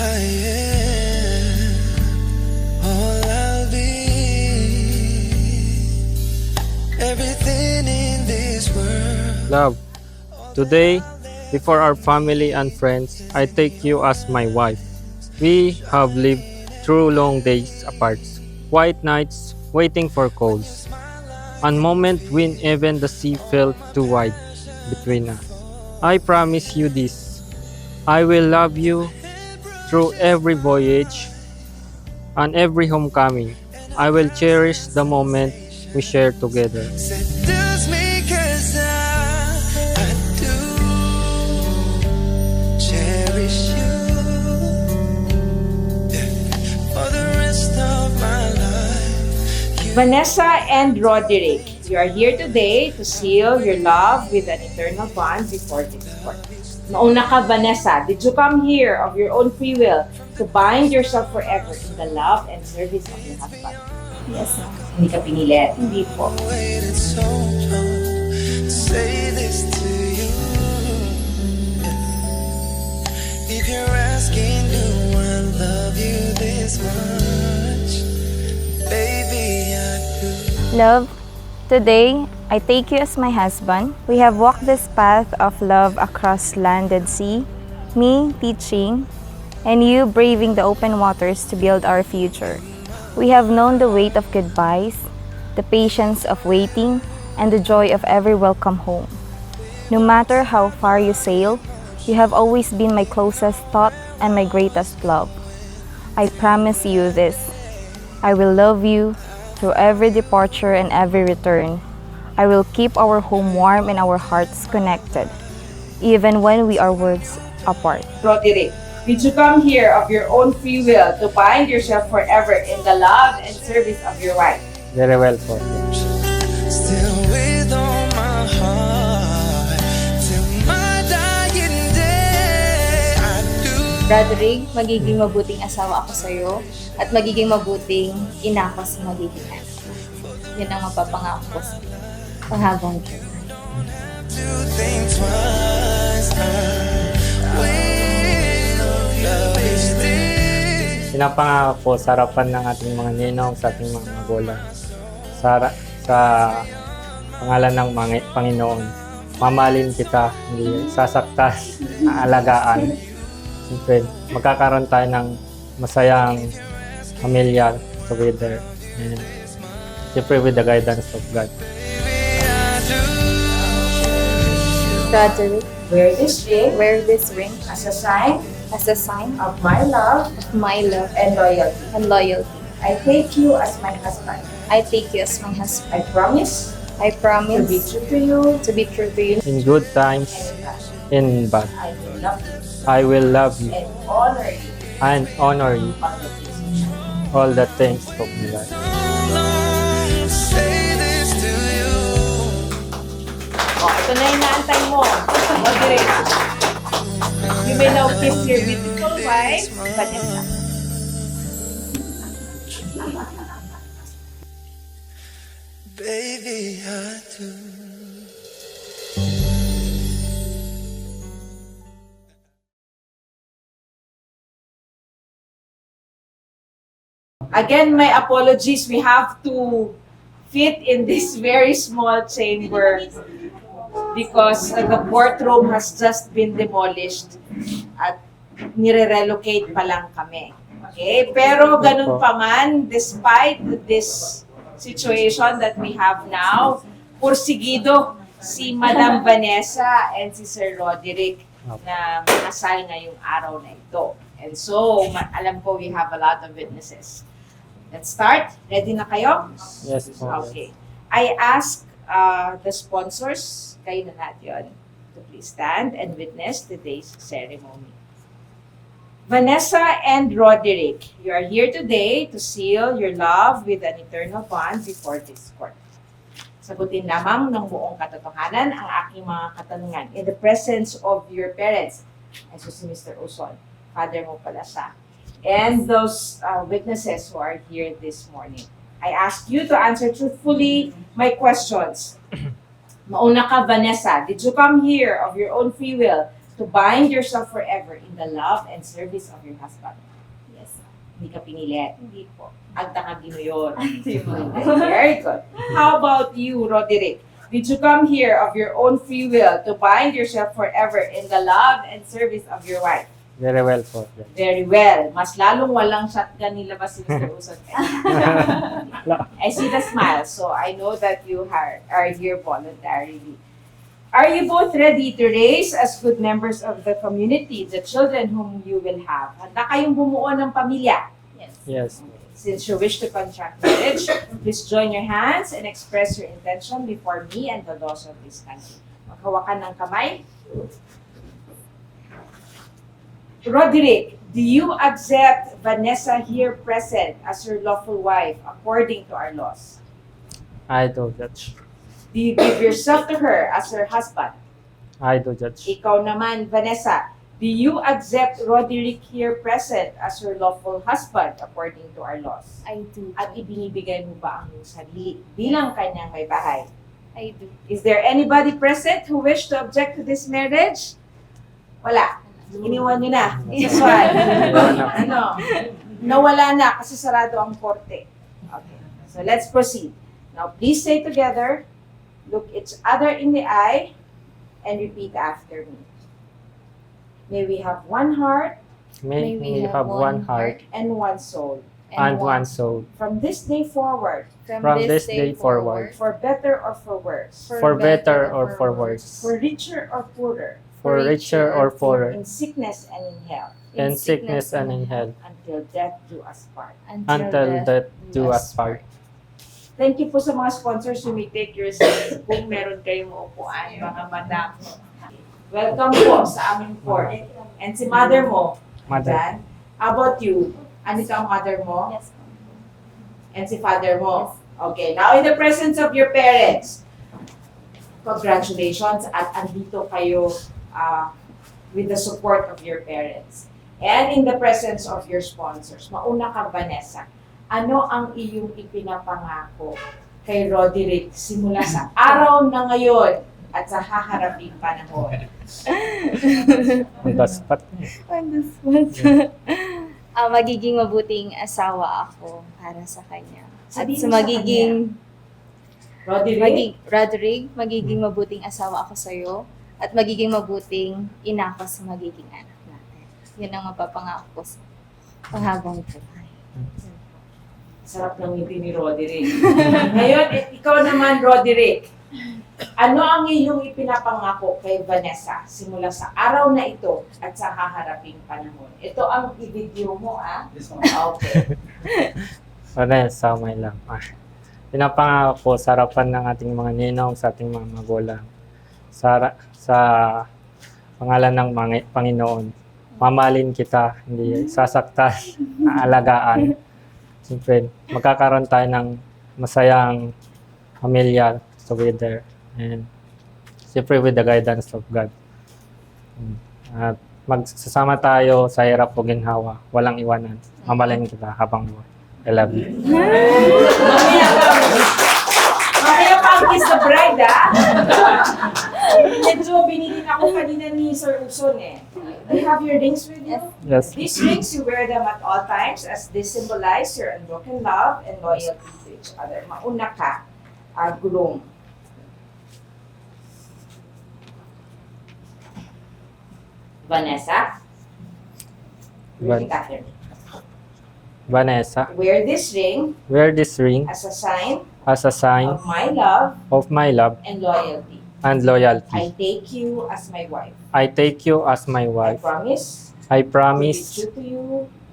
I am, all I'll be, everything in this world. Love, today, before our family and friends, I take you as my wife. We have lived through long days apart, quiet nights waiting for calls, and moments when even the sea felt too wide between us. I promise you this. I will love you through every voyage and every homecoming. I will cherish the moment we share together. Seduce me 'cause I do cherish you, yeah, for the rest of my life. Vanessa and Roderick, you are here today to seal your love with an eternal bond before this court. Mauna ka, Vanessa. Did you come here of your own free will to bind yourself forever in the love and service of your husband? Yes, ma'am. Hindi ka pinilit. Hindi po. Waited so long to say this to you. If you're asking, do I love you this much? Baby, I do. Love, today, I take you as my husband. We have walked this path of love across land and sea, me teaching, and you braving the open waters to build our future. We have known the weight of goodbyes, the patience of waiting, and the joy of every welcome home. No matter how far you sail, you have always been my closest thought and my greatest love. I promise you this. I will love you through every departure and every return. I will keep our home warm and our hearts connected, even when we are worlds apart. Roderick, did you come here of your own free will to bind yourself forever in the love and service of your wife? Very well po. Still with all my heart till my dying day. I do. Roderick, magiging mabuting asawa ako sa'yo at magiging mabuting ina ko sa magiging anak. Yan ang mapapangako ko sa panghabang buhay. Do think twice. I will love is this. Pinapangako po sa harapan ng ating mga ninong, sa ating mga magulang. Sa pangalan ng Panginoon, mamahalin kita, hindi sasaktan, aalagaan. Siyempre, magkakaroon tayo ng masayang pamilya together. And siyempre, with the guidance of God. Roderick, Wear this ring wear this ring as a sign as a sign of my love of my love and loyalty. and loyalty. I take you as my husband. I take you as my husband. I promise I to promise be true to you to be true to you In good times, and in bad. in bad, I will love you I will love you and honor you and honor you on the days. all the things of my life. Say this to you. Ito na yung naantay mo. Roderick. You may now kiss your beautiful wife, Vanessa. Baby, I do. Again, my apologies. We have to fit in this very small chamber because the courtroom has just been demolished at nire-relocate pa lang kami. Okay? Pero ganun pa man, despite this situation that we have now, pursigido si Madam Vanessa and si Sir Roderick na makasal ngayong araw na ito. And so, alam ko we have a lot of witnesses. Let's start. Ready na kayo? Yes po. Okay. I ask the sponsors, kayo na lahat yun, to please stand and witness today's ceremony. Vanessa and Roderick, you are here today to seal your love with an eternal bond before this court. Sagutin lamang ng buong katotohanan ang aking mga katanungan in the presence of your parents. Ay, so si Mr. Uson, father mo pala siya. And those witnesses who are here this morning. I ask you to answer truthfully my questions. Mauna ka, Vanessa. Did you come here of your own free will to bind yourself forever in the love and service of your husband. Yes. Hindi ka pinilit. Hindi po. Agta ka ginuyon. Very good. How about you, Roderick? Did you come here of your own free will to bind yourself forever in the love and service of your wife? Very well po. Very well. Mas lalong walang shotgun nilabas si Mr. Uson. I see the smile, so I know that you are here voluntarily. Are you both ready to raise as good members of the community the children whom you will have? Handa kayong bumuo ng pamilya? Yes. Yes. Since you wish to contract marriage, please join your hands and express your intention before me and the laws of this country. Maghawakan ng kamay. Roderick, do you accept Vanessa here present as your lawful wife according to our laws? I do, Judge. Do you give yourself to her as her husband? I do, Judge. Ikaw naman, Vanessa, do you accept Roderick here present as your lawful husband according to our laws? I do. At ibinibigay mo ba ang iyong sarili bilang kanyang may bahay? I do. Is there anybody present who wish to object to this marriage? Wala. Iniwan nyo na. That's why. Ano? Nawala na kasi sarado ang korte. Okay. So let's proceed. Now please say together, look each other in the eye, and repeat after me. May we have one heart May we have one heart and one soul. and one soul. From this day forward, From this day forward, for better or for worse, for better or for worse, for richer or poorer, for richer or poorer, in sickness and in health, in sickness and in health, until death do us part. until death do us part. Thank you po sa mga sponsors who may take your seats kung meron kayong upuan, mga madam. Welcome po sa aming court. And si mother mo, Mother. Dan, how about you? Ano ang mother mo? Yes. And si father mo? Okay, now in the presence of your parents, congratulations at andito kayo with the support of your parents. And in the presence of your sponsors, mauna ka, Vanessa, ano ang iyong ipinapangako kay Roderick simula sa araw na ngayon at sa haharaping panahon? On the spot. On the spot. Magiging mabuting asawa ako para sa kanya. At Sabihin sa mo sa magiging Roderick? Roderick, magiging mabuting asawa ako sa iyo at magiging mabuting ina ako sa magiging anak natin. Yun ang mapapangako ko sa panghabang buhay. Sarap ng ngiti ni Roderick. Ngayon, ikaw naman, Roderick. Ano ang iyong ipinapangako kay Vanessa simula sa araw na ito at sa haharaping panahon? Ito ang i-video mo, Okay. Vanessa, my love. Pinapangako ko sa harapan ng ating mga ninong, sa ating mga magulang, sa pangalan ng Panginoon. Mamahalin kita, hindi sasaktan, aalagaan. Siyempre, magkakaroon tayo ng masayang pamilya together. And siyempre with the guidance of God. At magsasama tayo sa hirap o ginhawa, walang iwanan. Mamahalin kita habang buhay. I love you. Mamaya pa ang kiss the bride, Medyo binili na ako kanina ni Sir Uson, Do you have your rings with you? Yes. These rings, you wear them at all times as they symbolize your unbroken love and loyalty to each other. Mauna ka, groom. Vanessa? Repeat after me. Vanessa, Wear this ring wear this ring as a sign as a sign of my love of my love and loyalty. and loyalty. I take you as my wife. I take you as my I wife. promise I to be promise true to you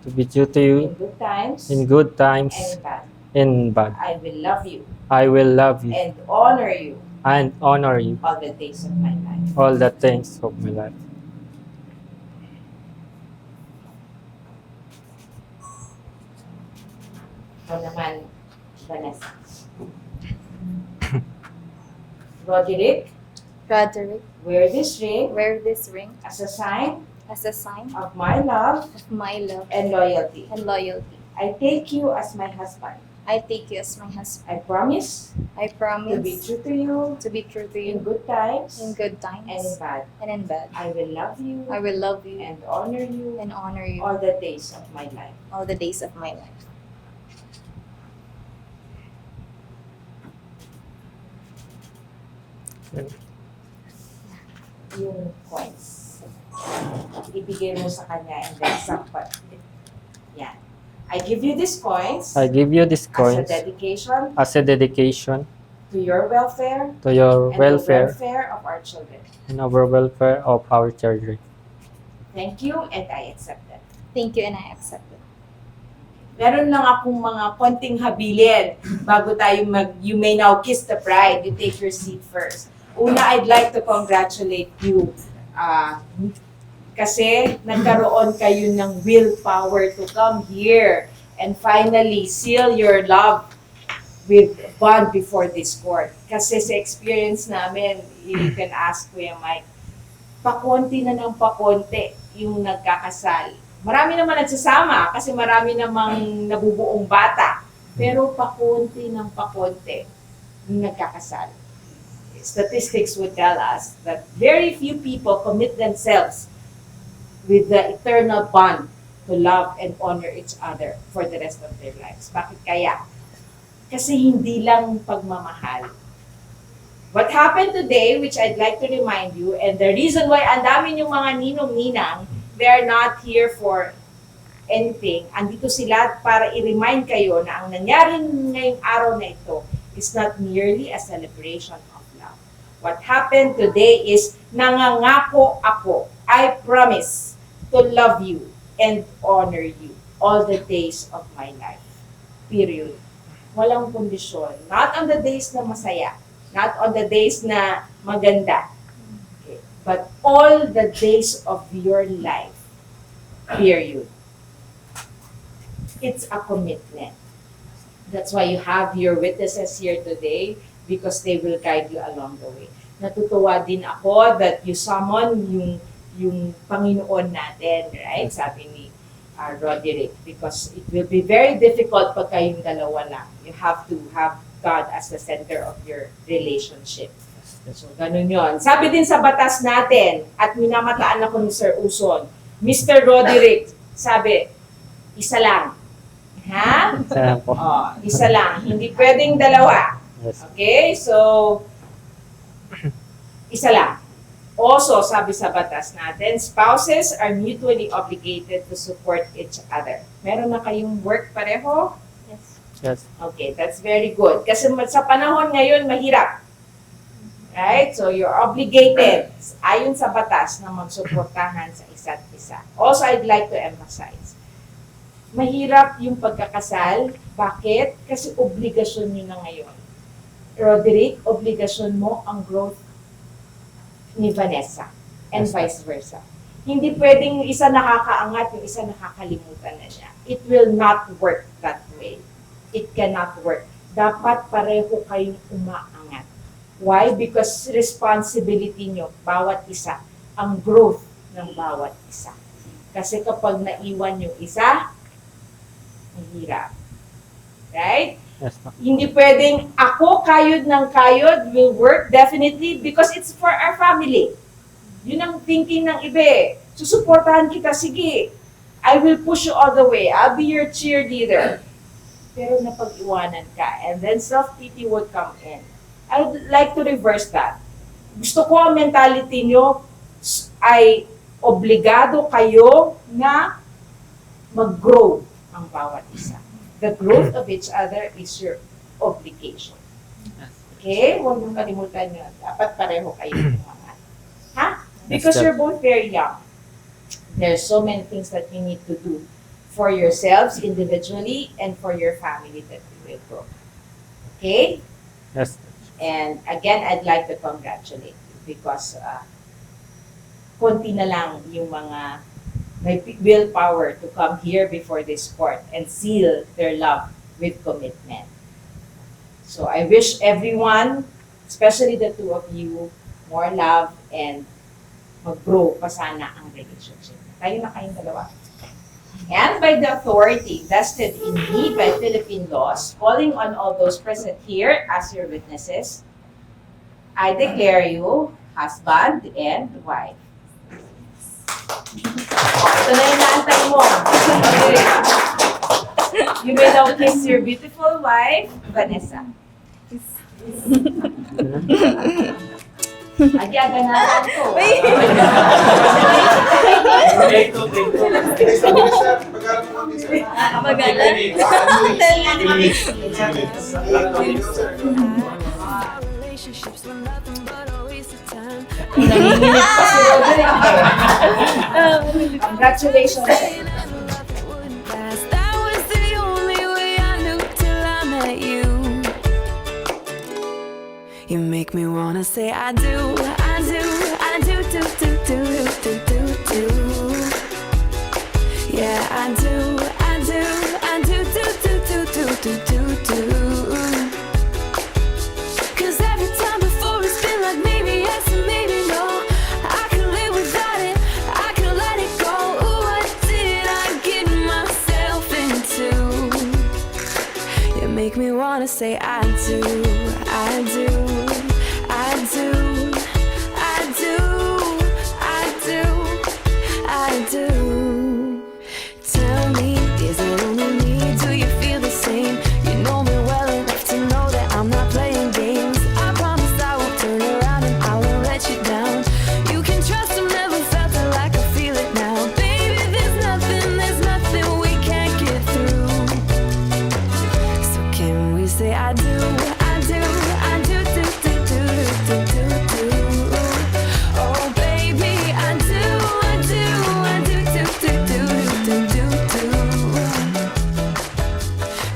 to be true to you in good times in good and times in bad. and bad. I will love you I will love you and honor you and honor you all the days of my life. all the things of my life. Ikaw naman, Vanessa. Roderick, Roderick, wear this ring wear this ring as a sign as a sign of my love of my love and loyalty. and loyalty. I take you as my husband. I take you as my husband. I promise I to promise be true to you to be true to in you good times in good and in times bad. and in bad. I will love you I will love you and honor you and honor you all the days of my life. all the days of my life. Yung coins. Ibigay mo sa kanya and then sampat. Yan. I give you these coins I give you these as a coins dedication as a dedication to your welfare to your and welfare the welfare of our children. and our welfare of our children. Thank you and I accept them. Thank you and I accept it. Meron lang akong mga konting habilin bago tayo you may now kiss the bride. You take your seat first. Una, I'd like to congratulate you. Kasi nagkaroon kayo ng willpower to come here and finally seal your love with bond before this court. Kasi sa experience namin, you can ask Kuya Mike, pakonti na ng pakonti yung nagkakasal. Marami naman nagsasama kasi marami namang nabubuong bata. Pero pakonti ng pakonti yung nagkakasal. Statistics would tell us that very few people commit themselves with the eternal bond to love and honor each other for the rest of their lives. Bakit kaya? Kasi hindi lang pagmamahal. What happened today, which I'd like to remind you, and the reason why ang dami yung mga ninong-ninang, they are not here for anything. Andito sila para i-remind kayo na ang nangyari ngayong araw na ito is not merely a celebration of love. What happened today is nangangako ako, I promise to love you and honor you all the days of my life. Period. Walang kondisyon. Not on the days na masaya. Not on the days na maganda. Okay. But all the days of your life. Period. It's a commitment. That's why you have your witnesses here today because they will guide you along the way. Natutuwa din ako that you summon yung Panginoon natin, right? Sabi ni Roderick, because it will be very difficult pag kayong dalawa lang. You have to have God as the center of your relationship. So, ganun yon. Sabi din sa batas natin, at minamataan ako ni Sir Uson, Mr. Roderick, sabi, isa lang. Ha? Isa lang po. Oh, isa lang. Hindi pwedeng dalawa. Yes. Okay? So, isa lang. Also, sabi sa batas natin, spouses are mutually obligated to support each other. Meron na kayong work pareho? Yes. Yes. Okay, that's very good. Kasi sa panahon ngayon, mahirap. Right? So, you're obligated, ayon sa batas, na magsuportahan sa isa't isa. Also, I'd like to emphasize, mahirap yung pagkakasal. Bakit? Kasi obligasyon nyo na ngayon. Roderick, obligasyon mo ang growth ni Vanessa and vice versa. Hindi pwedeng yung isa nakakaangat, yung isa nakakalimutan na niya. It will not work that way. It cannot work. Dapat pareho kayong umaangat. Why? Because responsibility nyo, bawat isa, ang growth ng bawat isa. Kasi kapag naiwan yung isa, mahirap. Right? Yes, ma'am. Hindi pwedeng ako kayod ng kayod will work definitely because it's for our family. Yun ang thinking ng iba eh. Susuportahan kita, sige. I will push you all the way. I'll be your cheerleader. Pero napag-iwanan ka and then self-pity would come in. I would like to reverse that. Gusto ko ang mentality nyo ay obligado kayo na mag-grow ang bawat isa. The growth of each other is your obligation. Okay? Huwag niyong kalimutan yun. Dapat pareho kayo umangat. Ha? Because Yes, you're both very young. There's so many things that you need to do for yourselves individually and for your family that you will grow. Okay? Yes. And again, I'd like to congratulate you because konti na lang yung mga may willpower to come here before this court and seal their love with commitment. So I wish everyone, especially the two of you, more love and mag-grow pa sana ang relationship. Tayo na kayong dalawa. and by the authority vested in me by Philippine laws, calling on all those present here as your witnesses, I declare you husband and wife. Ito na yung naantay mo. You may now kiss your beautiful wife, Vanessa. Agya-ganahan ko. Nanginginig pa si Roderick. Congratulations. That was the only way I knew till I met you. You make me wanna say I do, I do, I do, do, do, do, do, do, do. Yeah, I do, I do, I do, do, do, do, do, do, do, do. 'Cause every time before it's been like maybe yes and maybe no. I can live without it, I can let it go. Ooh, what did I get myself into? You make me wanna say I do, I do, I do, I do, I do, I do. Tell me, is it only me? Do you feel the same? You know me well enough to know that I'm not playing games. I promise I won't turn around and I won't let you down. You can trust I've never felt it like I feel it now. Baby, there's nothing we can't get through. So can we say I do, I do, I do, do, do, do, do, do, do. Oh baby, I do, I do, I do, do, do, do, do, do, do.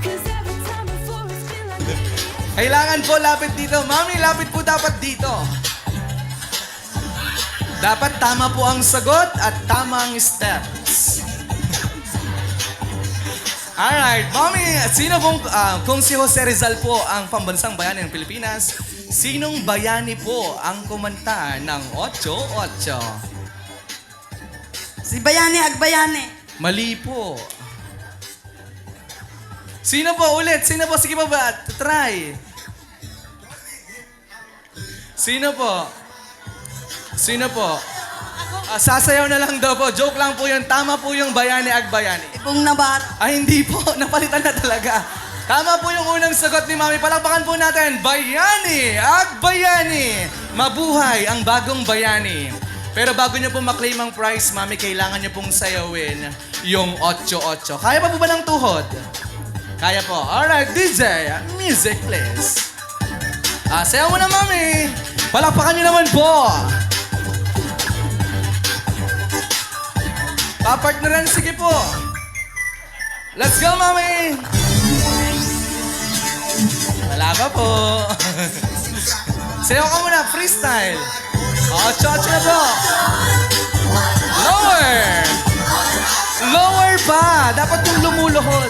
'Cause every time before it's been like Kailangan po lapit dito. Mami, lapit po dapat dito. Dapat tama po ang sagot at tama ang steps. Alright, Mami, sino pong, kung si Jose Rizal po ang pambansang bayani ng Pilipinas, sinong bayani po ang kumanta ng 8-8? Si Bayani Agbayani. Mali po. Sino po ulit? Sino po? Sige pa ba? Try. Sino po? Sino po? Sasayaw na lang daw po. Joke lang po yun. Tama po yung Bayani Agbayani. Ibong Nabar. Ay, hindi po. Napalitan na talaga. Tama po yung unang sagot ni Mami. Palakpakan po natin. Bayani Agbayani. Mabuhay ang bagong bayani. Pero bago niyo po maklaim ang prize, Mami, kailangan niyo pong sayawin yung 8-8. Kaya pa po ba ng tuhod? Kaya po. Alright, DJ, music please. Sayaw mo na, Mami. Palakpakan niyo naman po. Papartneran, sige po. Let's go, Mami. Wala pa po. Sayaw ka muna, freestyle. 8-8 na po. Lower. Lower pa. Dapat yung lumuluhod.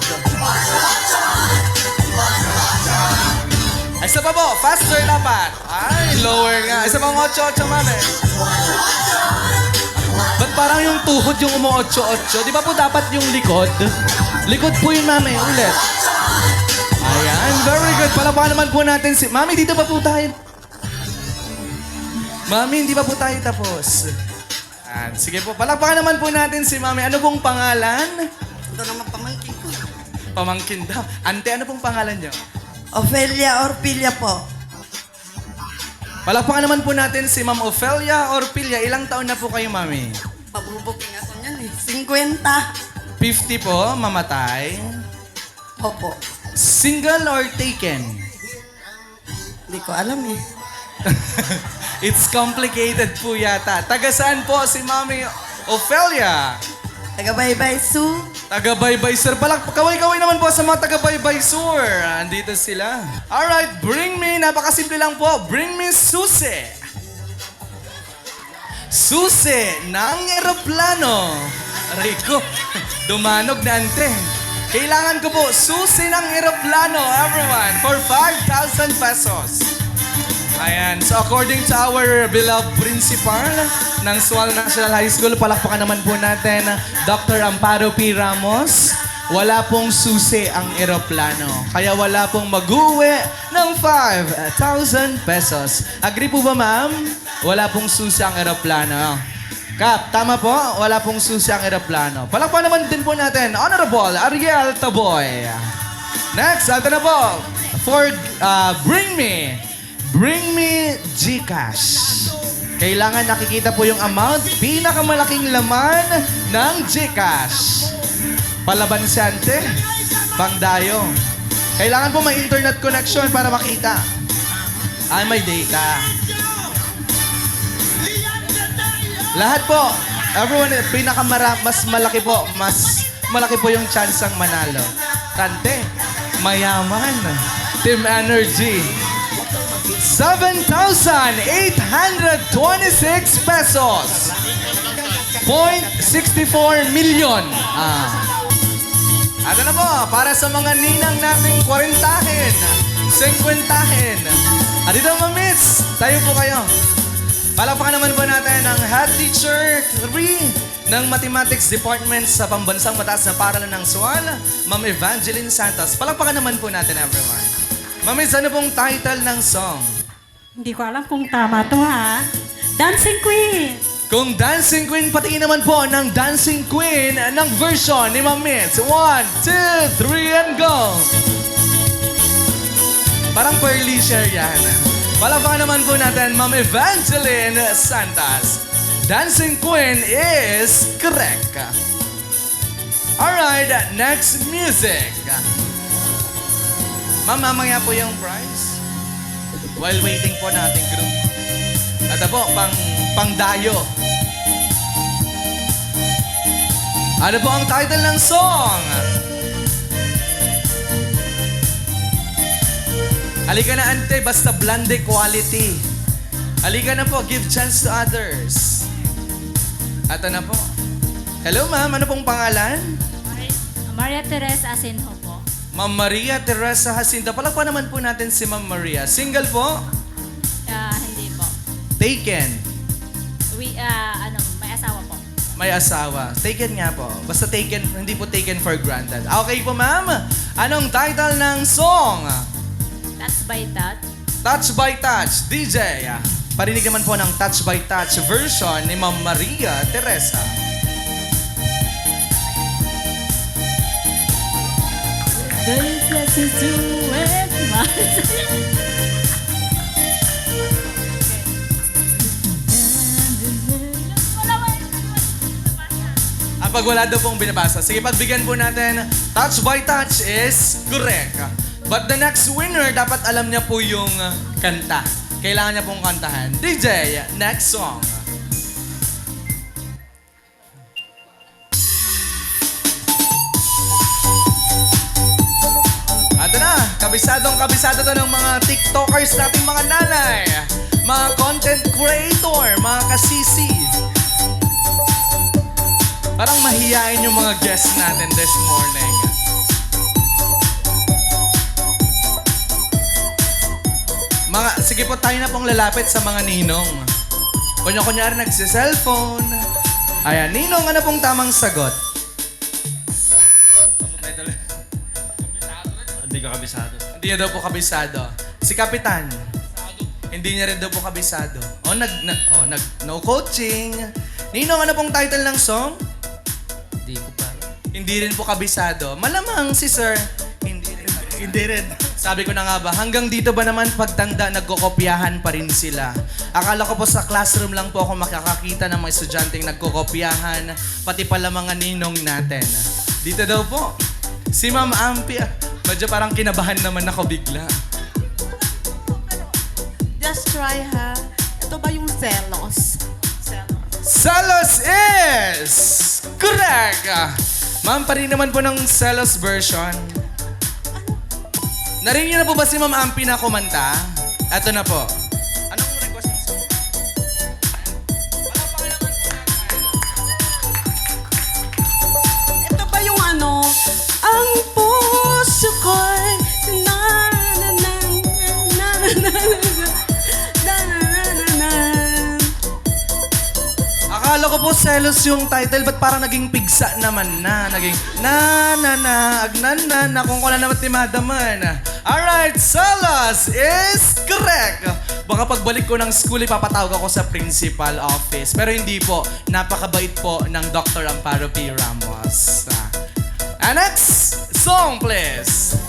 Isa pa po. Faster dapat. Ay, lower nga. Isa pang 8-8, Mami. Ba't parang yung tuhod yung umu-8-8? Di ba po dapat yung likod? Likod po yun, Mami. Ulit. Ayan. Very good. Palapakan naman po natin si... Mami, dito pa po tayo. Mami, hindi pa po tayo tapos. Ayan. Sige po. Palapakan naman po natin si Mami. Ano pong pangalan? Ito naman pamangkin ko. Pamangkin daw. Ante, ano pong pangalan niyo? Ophelia Orpilia po. Palakpakan naman po natin si Ma'am Ophelia Orpilia. Ilang taon na po kayo, Mami? Pabubuking ako niyan eh. 50. 50 po, mamatay. Opo. Single or taken? Hindi ko alam eh. It's complicated po yata. Taga saan po si Mami Ophelia? Taga-bye-bye, Sue. Taga-bye-bye, sir. Kaway-kaway naman po sa mga taga-bye-bye, sir. Andito sila. Alright, bring me. Napakasimple lang po. Bring me susi. Susi ng eroplano. Aray ko, dumanog na ante. Kailangan ko po susi ng eroplano, everyone, for 5,000 pesos. Ayan. So according to our beloved principal ng Sual National High School, palakpakan naman po natin Dr. Amparo P. Ramos. Wala pong susi ang eroplano. Kaya wala pong mag-uwi ng 5,000 pesos. Agree po ba, ma'am? Wala pong susi ang eroplano. Kap, tama po? Wala pong susi ang eroplano. Palakpakan naman din po natin, Honorable Ariel Taboy. Next, ito na po. For Bring Me Gcash. Kailangan nakikita po yung amount, pinakamalaking laman ng Gcash. Palabansante, pangdayo. Kailangan po may internet connection para makita. Ay, may data. Lahat po, everyone, mas malaki po yung chance ang manalo. Kante, mayaman, Team Energy. 7,826 pesos. 0.64 million. Ano na po, para sa mga ninang nating 40-hin, 50-hin. Dito, Miss, tayo po kayo. Palakpakan naman po natin ang Head Teacher 3 ng Mathematics Department sa Pambansang Mataas na Paaralan ng Sual, Ma'am Evangeline Santos. Palakpakan naman po natin, everyone. Ma'am, ano pong title ng song? Hindi ko alam kung tama to ha. Dancing Queen! Kung Dancing Queen, patingin naman po ng Dancing Queen ng version ni Ma'am Mitz. 1, 2, 3, and go! Parang pearly share yan. Palakpakan naman po natin, Ma'am Evangeline Santos. Dancing Queen is correct. Alright, next music. Ma'am, mamaya po yung prize. While waiting po nating group. At po, pangdayo. Ano po ang title ng song? Halika na, ante, basta blande quality. Halika na po, give chance to others. At na po. Hello, ma'am. Ano pong pangalan? Maria Teresa Asenjo po. Ma'am Maria Teresa Jacinta. Palakpakan naman po natin si Ma'am Maria. Single po? Hindi po. Taken. May asawa po. May asawa. Taken nga po. Basta taken, hindi po taken for granted. Okay po, ma'am. Anong title ng song? Touch by Touch. Touch by Touch. DJ. Parinig naman po ng Touch by Touch version ni Ma'am Maria Teresa. There's nothing to it, Pag wala daw pong binabasa, sige, pagbigyan po natin, Touch by Touch is correct. But the next winner, dapat alam niya po yung kanta. Kailangan niya pong kantahan. DJ, next song. Ato na, kabisado to ng mga TikTokers nating mga nanay, mga content creator, mga kasisi. Parang mahihain yung mga guests natin this morning. Sige po, tayo na pong lalapit sa mga ninong. Kunya-kunyari nagsi-cellphone. Ayan, ninong, ano pong tamang sagot? Hindi ka kabisado. Hindi niya daw po kabisado. Si Kapitan. Hindi niya rin daw po kabisado. No coaching. Ninong, ano pong title ng song? Hindi ko pa. Hindi rin po kabisado. Malamang si Sir, hindi rin. Sabi ko na nga ba, hanggang dito ba naman pagtanda, nagkokopyahan pa rin sila? Akala ko po sa classroom lang po ako makakakita ng mga estudyanteng nagkokopyahan, pati pala mga ninong natin. Dito daw po, si Ma'am Ampi, medyo parang kinabahan naman ako bigla. Just try ha. Ito ba yung selos? Selos is correct! Ma'am, pa rin naman po ng Selos version. Narinig niyo na po ba si Ma'am Ampi na kumanta? Eto na po. Anong request ng song? Ito ba yung ano? Ang puso ko'y na na na na na na na selos yung title, ba't parang naging pigsa naman na? Naging na, kung wala naman timadaman. Alright, selos is correct. Baka pagbalik ko ng school, ipapatawag ako sa principal office. Pero hindi po, napakabait po ng Dr. Amparo P. Ramos. Next song, please.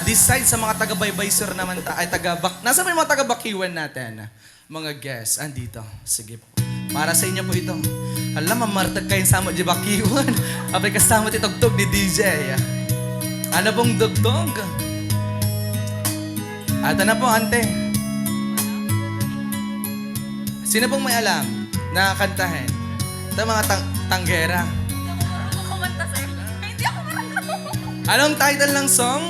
This side sa mga taga-baybay sir naman nasa may mga taga-bakiwan natin? Mga guests, andito. Sige po. Para sa inyo po ito. Alam, mamartag kayong samot di bakiwan. Abay kasama titugtog ni DJ. Ano pong dugtog? Ito na po, ante. Sino pong may alam na kantahin? Ito mga tanggera. Kumanta, sir. Hindi ako marunong. Anong title ng song?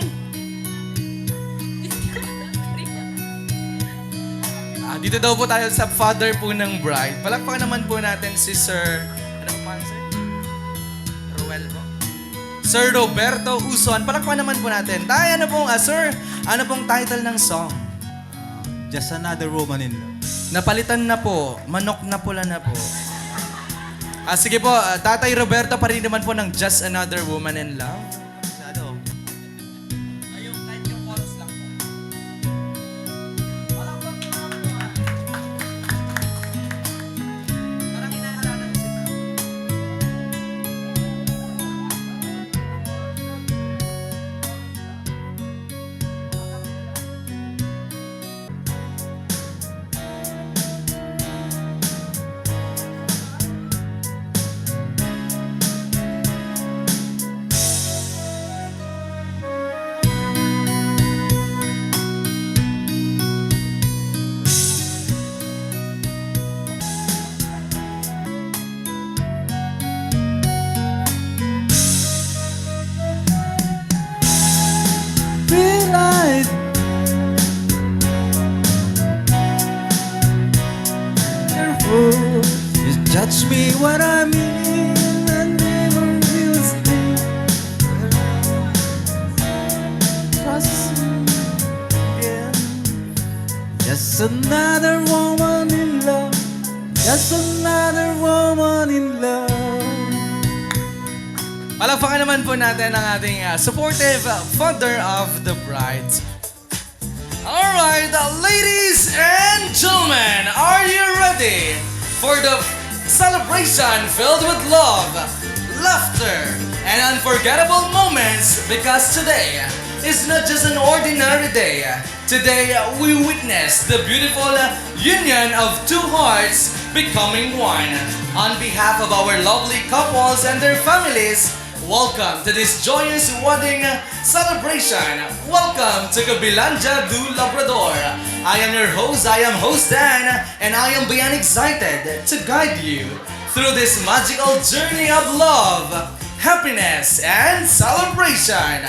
Dito daw po tayo sa father po ng bride. Palakpakan naman po natin si Sir... Ano po pa, Sir? Ruel po. Sir Roberto Uson. Palakpakan naman po natin. Tayo, Sir? Ano pong title ng song? Just Another Woman in Love. Napalitan na po. Manok na pula na po. Sige po, Tatay Roberto pa rin naman po ng Just Another Woman in Love. You judge me what I mean, I never will stay. Trust me again. Just another woman in love. Just another woman in love. Palakpakan naman po natin ang ating supportive father of the bride. Alright, ladies and gentlemen, are you ready for the celebration filled with love, laughter, and unforgettable moments? Because today is not just an ordinary day. Today, we witness the beautiful union of two hearts becoming one. On behalf of our lovely couples and their families, welcome to this joyous wedding celebration. Welcome to Cabilanja do Labrador. I am your host, I am host Dan, and I am beyond excited to guide you through this magical journey of love, happiness, and celebration.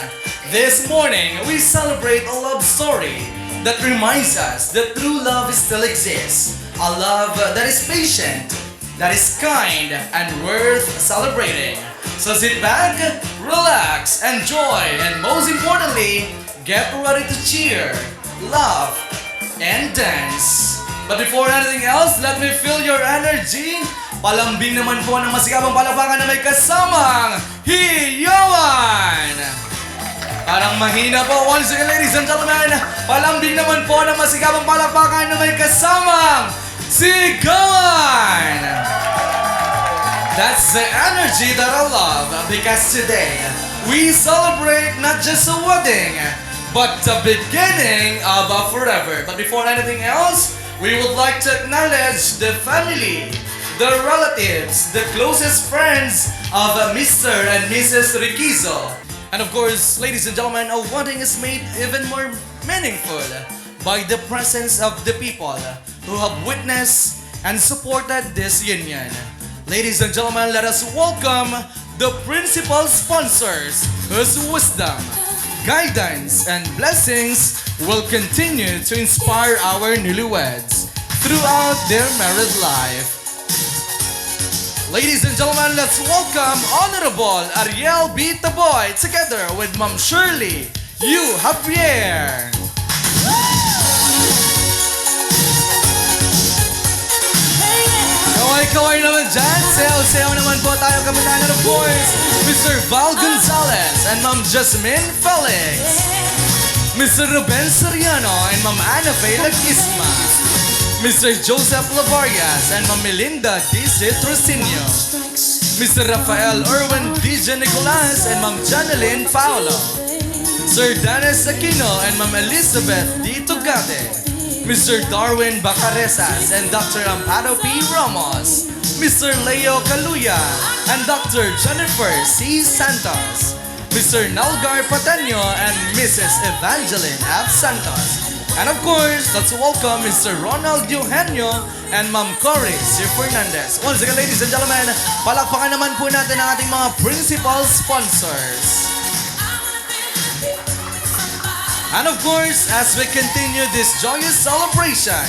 This morning, we celebrate a love story that reminds us that true love still exists. A love that is patient, that is kind, and worth celebrating. So sit back, relax, enjoy, and most importantly, get ready to cheer, laugh, and dance. But before anything else, let me feel your energy. Palambing naman po ng masigabang palakpakan na may kasamang hiyawan. Parang mahina po. Once again, ladies and gentlemen, palambing naman po ng masigabang palakpakan na may kasamang sigawan. That's the energy that I love, because today we celebrate not just a wedding, but the beginning of a forever. But before anything else, we would like to acknowledge the family, the relatives, the closest friends of Mr. and Mrs. Riquizo. And of course, ladies and gentlemen, a wedding is made even more meaningful by the presence of the people who have witnessed and supported this union. Ladies and gentlemen, let us welcome the principal sponsors whose wisdom, guidance, and blessings will continue to inspire our newlyweds throughout their married life. Ladies and gentlemen, let's welcome Honorable Ariel B. Taboy together with Ma'am Shirley Yu Javier. Kaway naman dyan. Sayaw-sayaw naman po tayo kapitan of course. Mr. Val Gonzalez and Ma'am Jasmine Felix. Mr. Ruben Soriano and Ma'am Ana Fe Lagisma. Mr. Joseph Lavarias and Ma'am Melinda D.C. Trusino. Mr. Rafael Erwin DJ Nicolas and Ma'am Janeline Paolo. Sir Dennis Aquino and Ma'am Elizabeth D. Tugate. Mr. Darwin Bacaresas and Dr. Amparo P. Ramos. Mr. Leo Caluya and Dr. Jennifer C. Santos. Mr. Nalgar Pateño and Mrs. Evangeline F. Santos. And of course, let's welcome Mr. Ronald Eugenio and Ma'am Cory C. Fernandez. Once again, ladies and gentlemen, palakpakan naman po natin ang ating mga principal sponsors. And of course, as we continue this joyous celebration,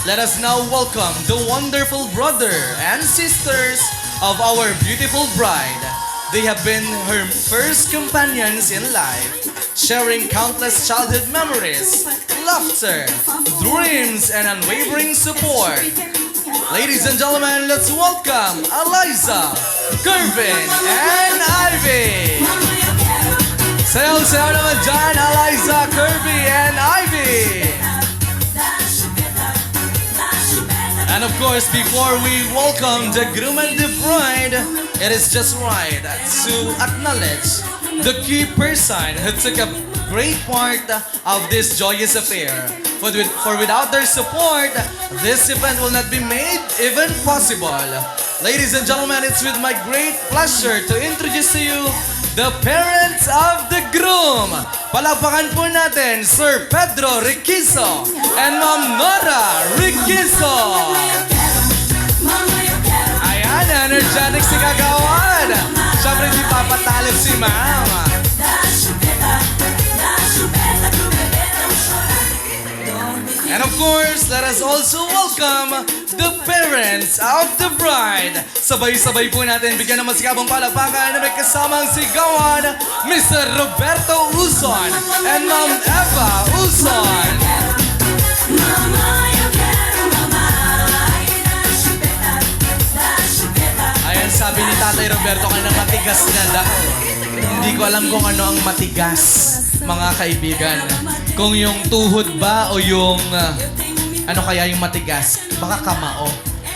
let us now welcome the wonderful brother and sisters of our beautiful bride. They have been her first companions in life, sharing countless childhood memories, laughter, dreams, and unwavering support. Ladies and gentlemen, let's welcome Eliza, Kervin, and Ivy. Sayaw-sayaw naman dyan, Eliza, Kirby, and Ivy. And of course, before we welcome the groom and the bride, it is just right to acknowledge the key person who took a great part of this joyous affair. For without their support, this event will not be made even possible. Ladies and gentlemen, it's with my great pleasure to introduce to you the parents of the groom. Palakpakan po natin, Sir Pedro Riquizo and Ma'am Nora Riquizo. Ayan, energetic si Kagawan. Siyempre, di papatalo si Ma'am. And of course, let us also welcome the parents of the bride. Sabay-sabay po natin bigyan ng masigabong palakpakan na may kasamang sigawan, Mr. Roberto Uson and Ma'am Eva Uson. Ayan, sabi ni Tatay Roberto kanina matigas na daw. Hindi ko alam kung ano ang matigas, mga kaibigan. Kung yung tuhod ba o yung ano kaya yung matigas? Baka kamao.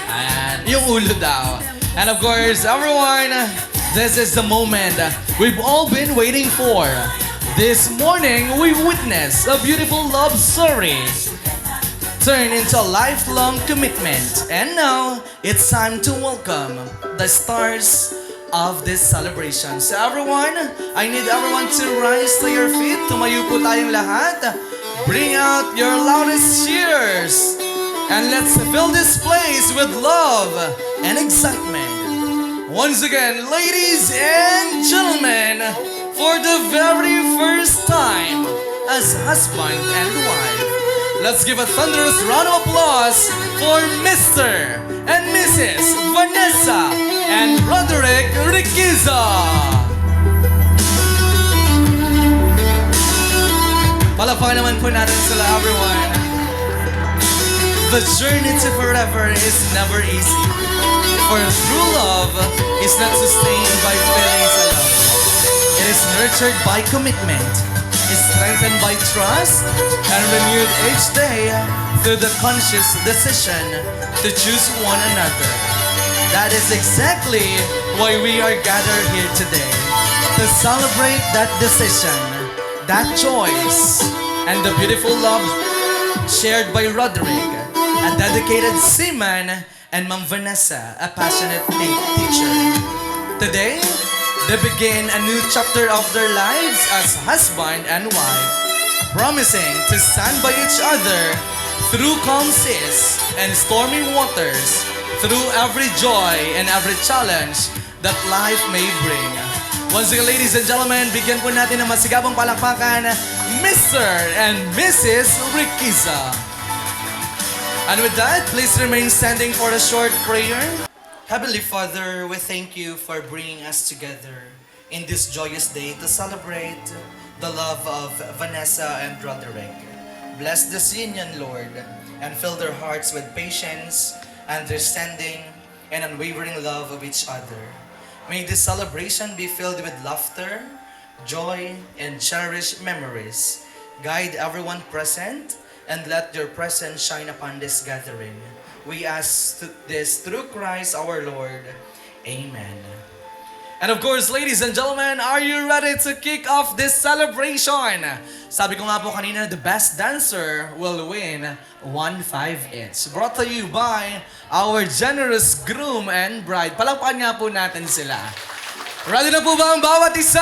Ayan, yung ulo daw. And of course, everyone, this is the moment we've all been waiting for. This morning, we witnessed a beautiful love story turn into a lifelong commitment. And now, it's time to welcome the stars of this celebration. So everyone, I need everyone to rise to your feet. Tumayo po tayong lahat. Bring out your loudest cheers. And let's fill this place with love and excitement. Once again, ladies and gentlemen, for the very first time as husband and wife, let's give a thunderous round of applause for Mr. and Mrs. Vanessa and Roderick Riquizo. Palakpakan naman po natin sila, everyone. The journey to forever is never easy. For true love is not sustained by feelings alone. It is nurtured by commitment, is strengthened by trust, and renewed each day through the conscious decision to choose one another. That is exactly why we are gathered here today, to celebrate that decision, that choice, and the beautiful love shared by Roderick, a dedicated seaman, and Ma'am Vanessa, a passionate teacher. Today, they begin a new chapter of their lives as husband and wife, promising to stand by each other through calm seas and stormy waters, through every joy and every challenge that life may bring. Once again, ladies and gentlemen, bigyan po natin ng masigabong palakpakan, Mr. and Mrs. Riquizo. And with that, please remain standing for a short prayer. Heavenly Father, we thank you for bringing us together in this joyous day to celebrate the love of Vanessa and Roderick. Bless this union, Lord, and fill their hearts with patience, understanding, and unwavering love of each other. May this celebration be filled with laughter, joy, and cherished memories. Guide everyone present, and let your presence shine upon this gathering. We ask this through Christ our Lord. Amen. And of course, ladies and gentlemen, are you ready to kick off this celebration? Sabi ko nga po kanina, the best dancer will win 1.5 each. Brought to you by our generous groom and bride. Palakpakan nga po natin sila. Ready na po ba ang bawat isa?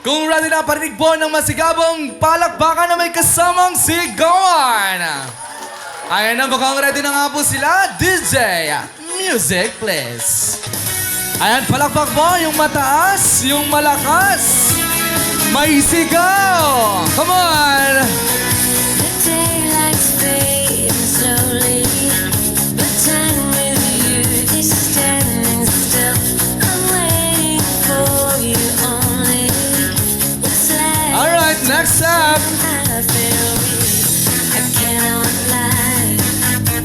Kung ready na, parinig po ng masigabong palakpakan na may kasamang sigawan. Ayan na, mukhang ready na nga po sila. DJ, music please. Ayan, palakpak po yung mataas, yung malakas. May sigaw. Come on. The daylight's fading slowly, but time with you is standing still. I'm waiting for you only. It's like Alright, next up. I feel weak. I cannot lie.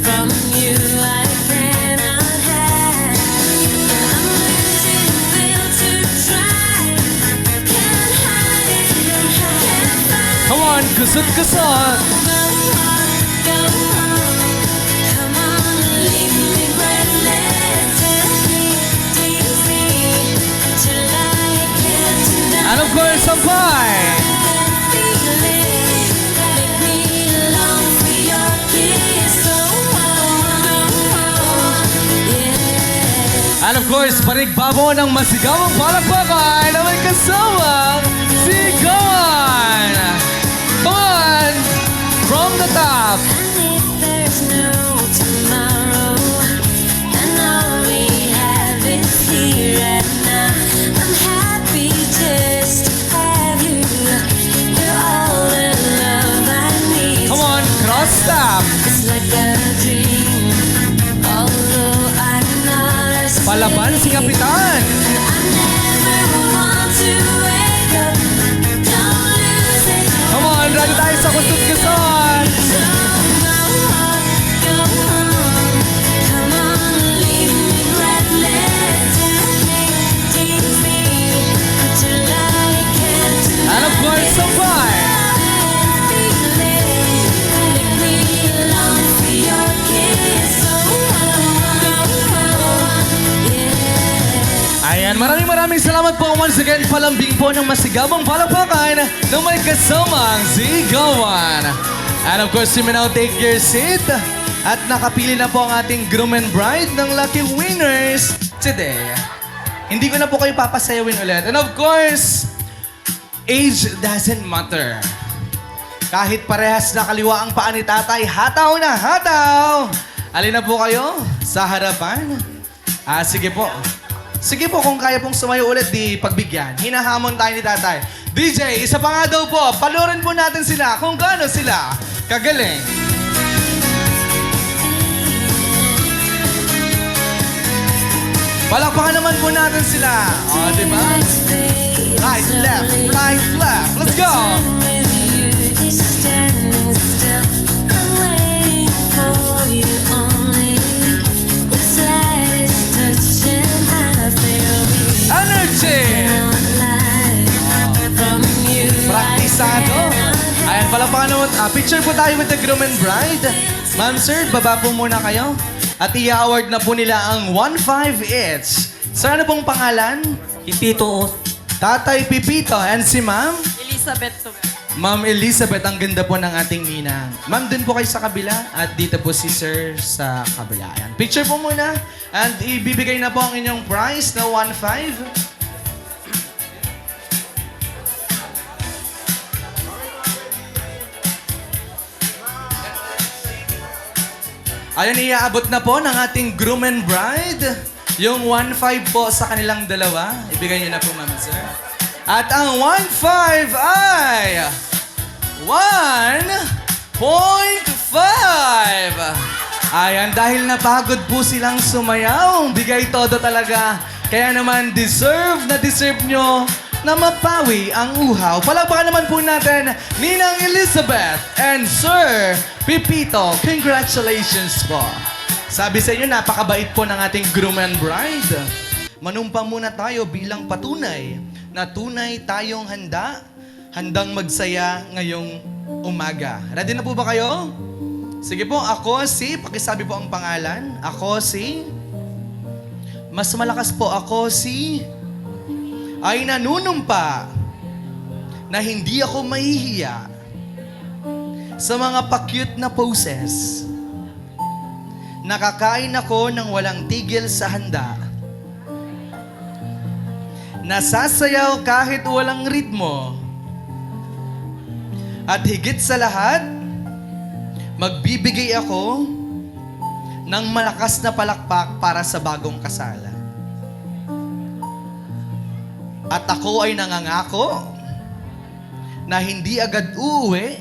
From you I cannot hide. I'm losing will to try. Can't hide it, can't find. Come on, kusot-kusot. Go on, come on, leave me breathless. Tease me till I can't deny. And of course, sampay. Feeling, make me long for your kiss. Go on, yeah. And of course, panigbabo ng masigawang palakpakan na may kasawang sigawan. Come on, from the top. And if there's no tomorrow, and all we have is here and now, I'm happy just to have you. You're all the love I need. Come on, cross top. It's like a dream, although I'm not asleep. Palaban si Kapitan. I never want to wake up. Don't lose it. Come on, ready tayo sa kusot-kusot. So go on, come on, leave me breathless. Tease me till I can't deny. And of course, sampay. Feeling, make me long for your kiss. So yeah. Ayan, maraming salamat po once again. Palambing po ng masigabang palakpakan na may kasamang sigawan. And of course, you may now take your seat. At nakapili na po ang ating groom and bride ng lucky winners today. Hindi ko na po kayo papasayawin ulit. And of course, age doesn't matter. Kahit parehas na kaliwa ang paa ni tatay, hataw na hataw! Alin na po kayo sa harapan? Sige po. Sige po, kung kaya pong sumayo ulit, di pagbigyan. Hinahamon tayo ni tatay. DJ, isa pa nga daw po, palurin po natin sila kung gaano sila kagaling. Palakpakan naman po natin sila. O, di ba? Right, left, right, left. Let's go! Energy! Praktisado. Ayan, palakpakan naman. Picture po tayo with the groom and bride. Ma'am, sir, baba po muna kayo. At i-award na po nila ang 1.5 each. Sir, ano pong pangalan? Pipito. Tatay Pipito. And si ma'am? Elizabeth to. Ma'am Elizabeth, ang ganda po ng ating ninang. Ma'am, dun po kayo sa kabila at dito po si sir sa kabila. Ayan. Picture po muna and ibibigay na po ang inyong prize na 1.5. Ayun, iaabot na po ng ating groom and bride. Yung 1.5 po sa kanilang dalawa. Ibigay niyo na po, ma'am, sir. At ang 1.5 ay 1.5. Ayan, dahil napagod po silang sumayaw, bigay todo talaga. Kaya naman, deserve nyo na mapawi ang uhaw. Palakpakan naman po natin, Ninang Elizabeth and Sir Pipito. Congratulations po Sabi sa inyo, napakabait po ng ating groom and bride. Manumpa muna tayo bilang patunay na tunay tayong handang magsaya ngayong umaga. Ready na po ba kayo? Sige po, ako si, pakisabi po ang pangalan. Ako si, mas malakas po ako si, ay nanunumpa na hindi ako mahihiya sa mga pa-cute na poses. Nakakain ako ng walang tigil sa handa. Nasasayaw kahit walang ritmo. At higit sa lahat, magbibigay ako ng malakas na palakpak para sa bagong kasala. At ako ay nangangako na hindi agad uuwi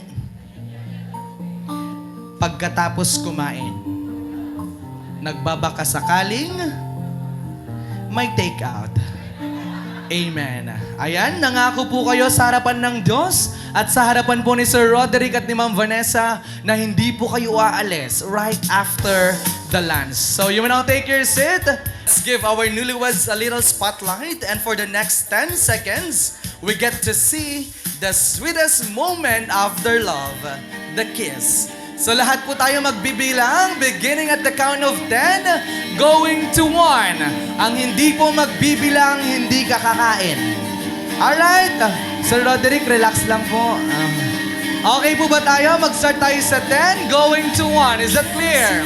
pagkatapos kumain. Nagbabaka sakaling may take out. Amen. Ayan, nangako po kayo sa harapan ng Diyos at sa harapan po ni Sir Roderick at ni Ma'am Vanessa na hindi po kayo aalis right after the lunch. So you may now take your seat. Let's give our newlyweds a little spotlight, and for the next 10 seconds, we get to see the sweetest moment of their love, the kiss. So lahat po tayo magbibilang, beginning at the count of 10, going to 1. Ang hindi po magbibilang, hindi kakakain. Alright? Sir Roderick, relax lang po. Okay po ba tayo? Mag-start tayo sa 10, going to 1. Is that clear?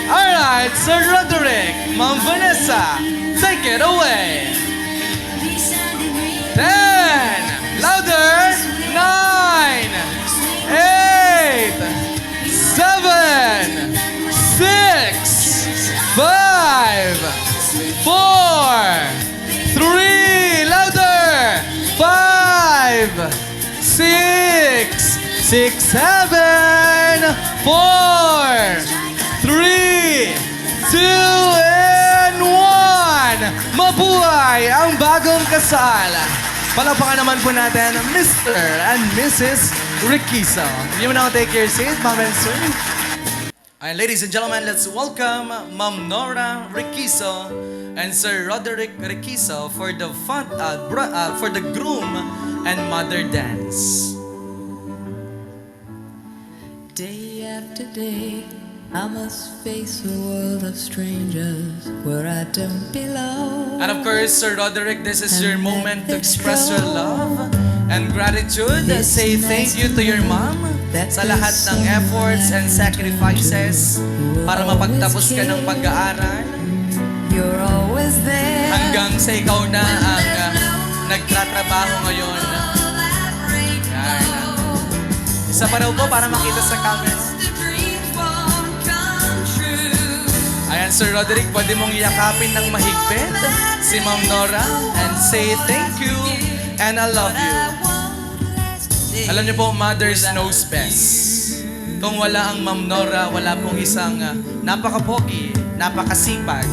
Alright, Sir Roderick, Ma'am Vanessa, take it away. 10, louder, 9, 8, 7, 6, 5, 4, 3, louder, 5, 6, 7, 4, 3, 2, and 1. Mabuhay ang bagong kasal. Palakpakan naman po natin Mr. and Mrs. Riquizo. You may now take your seat, Ma'am and Sir. And ladies and gentlemen, let's welcome Ma'am Nora Riquizo and Sir Roderick Riquizo for the groom and mother dance. Day after day, I must face a world of strangers where I don't belong. And of course, Sir Roderick, this is your moment to express your love and gratitude. Say thank you to your mom sa lahat ng efforts and sacrifices para mapagtapos ka ng pag-aaral. You're always there. Hanggang sa ikaw na ang nagtatrabaho ngayon. Yan. Isa pa raw po para makita sa camera. Ayan, Sir Roderick, pwede mong yakapin ng mahigpit si Ma'am Nora and say thank you and I love you. Alam niyo po, mothers knows best. Kung wala ang Ma'am Nora, wala pong isang napaka-pogi, napakasipag,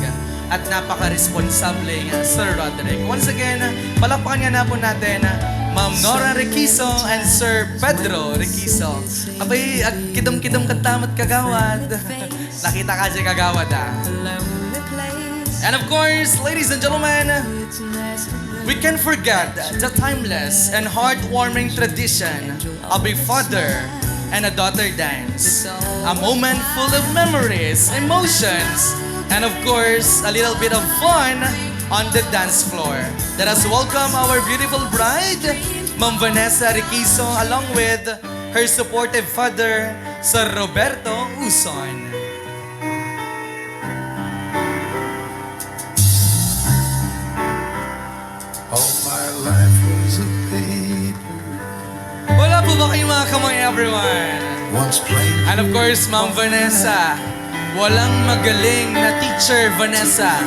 at napaka-responsable Sir Roderick. Once again, palakpakan nga na po natin Ma'am Nora Riquizo and Sir Pedro Riquizo. Abay, kidom-kidom katamat kagawad. Nakita ka siya kagawad And of course, ladies and gentlemen, we can't forget the timeless and heartwarming tradition of a father and a daughter dance. A moment full of memories, emotions, and of course, a little bit of fun on the dance floor. Let us welcome our beautiful bride, Ma'am Vanessa Riquizo, along with her supportive father, Sir Roberto Uson. All my life was a paper. Wala po ba kayong mga kamay, everyone? Once plain. And of course, Ma'am Vanessa, walang magaling na teacher, Vanessa,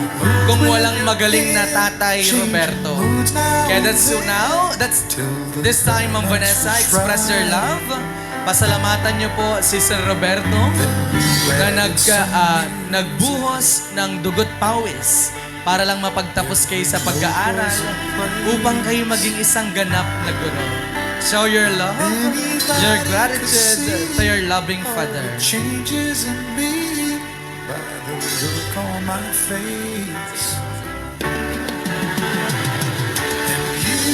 kung walang magaling na tatay, Roberto. Kaya that's this time, Ma'am Vanessa, express your love. Pasalamatan niyo po si Sir Roberto na nagbuhos ng dugot pawis para lang mapagtapos kayo sa pag-aaral upang kayo maging isang ganap na guro. Show your love, your gratitude to your loving father. Changes in me by the look on my face. And you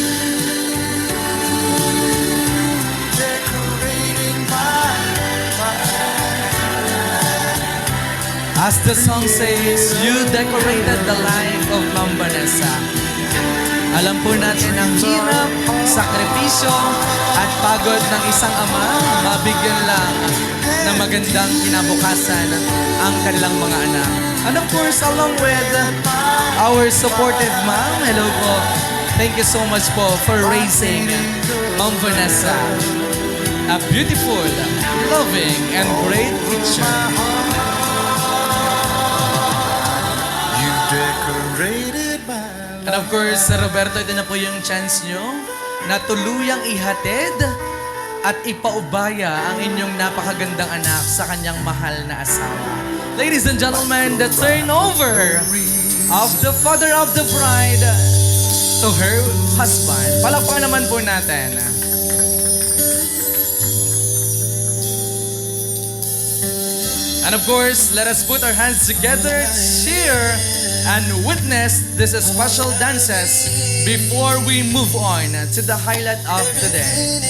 decorated my As the song says, you decorated the life of Ma'am Vanessa. Alam po natin ang hirap, sakripisyo, at pagod ng isang ama, mabigyan lang ng magandang kinabukasan ang kanilang mga anak. And of course, along with our supportive mom, hello po. Thank you so much po for raising Ma'am Vanessa. A beautiful, loving, and great teacher. decorated my And of course, Sir Roberto, ito na po yung chance nyo na tuluyang ihatid at ipaubaya ang inyong napakagandang anak sa kanyang mahal na asawa. Ladies and gentlemen, the turnover of the father of the bride to her husband. Palakpakan naman po natin. And of course, let us put our hands together, cheer, and witness these special dances before we move on to the highlight of today.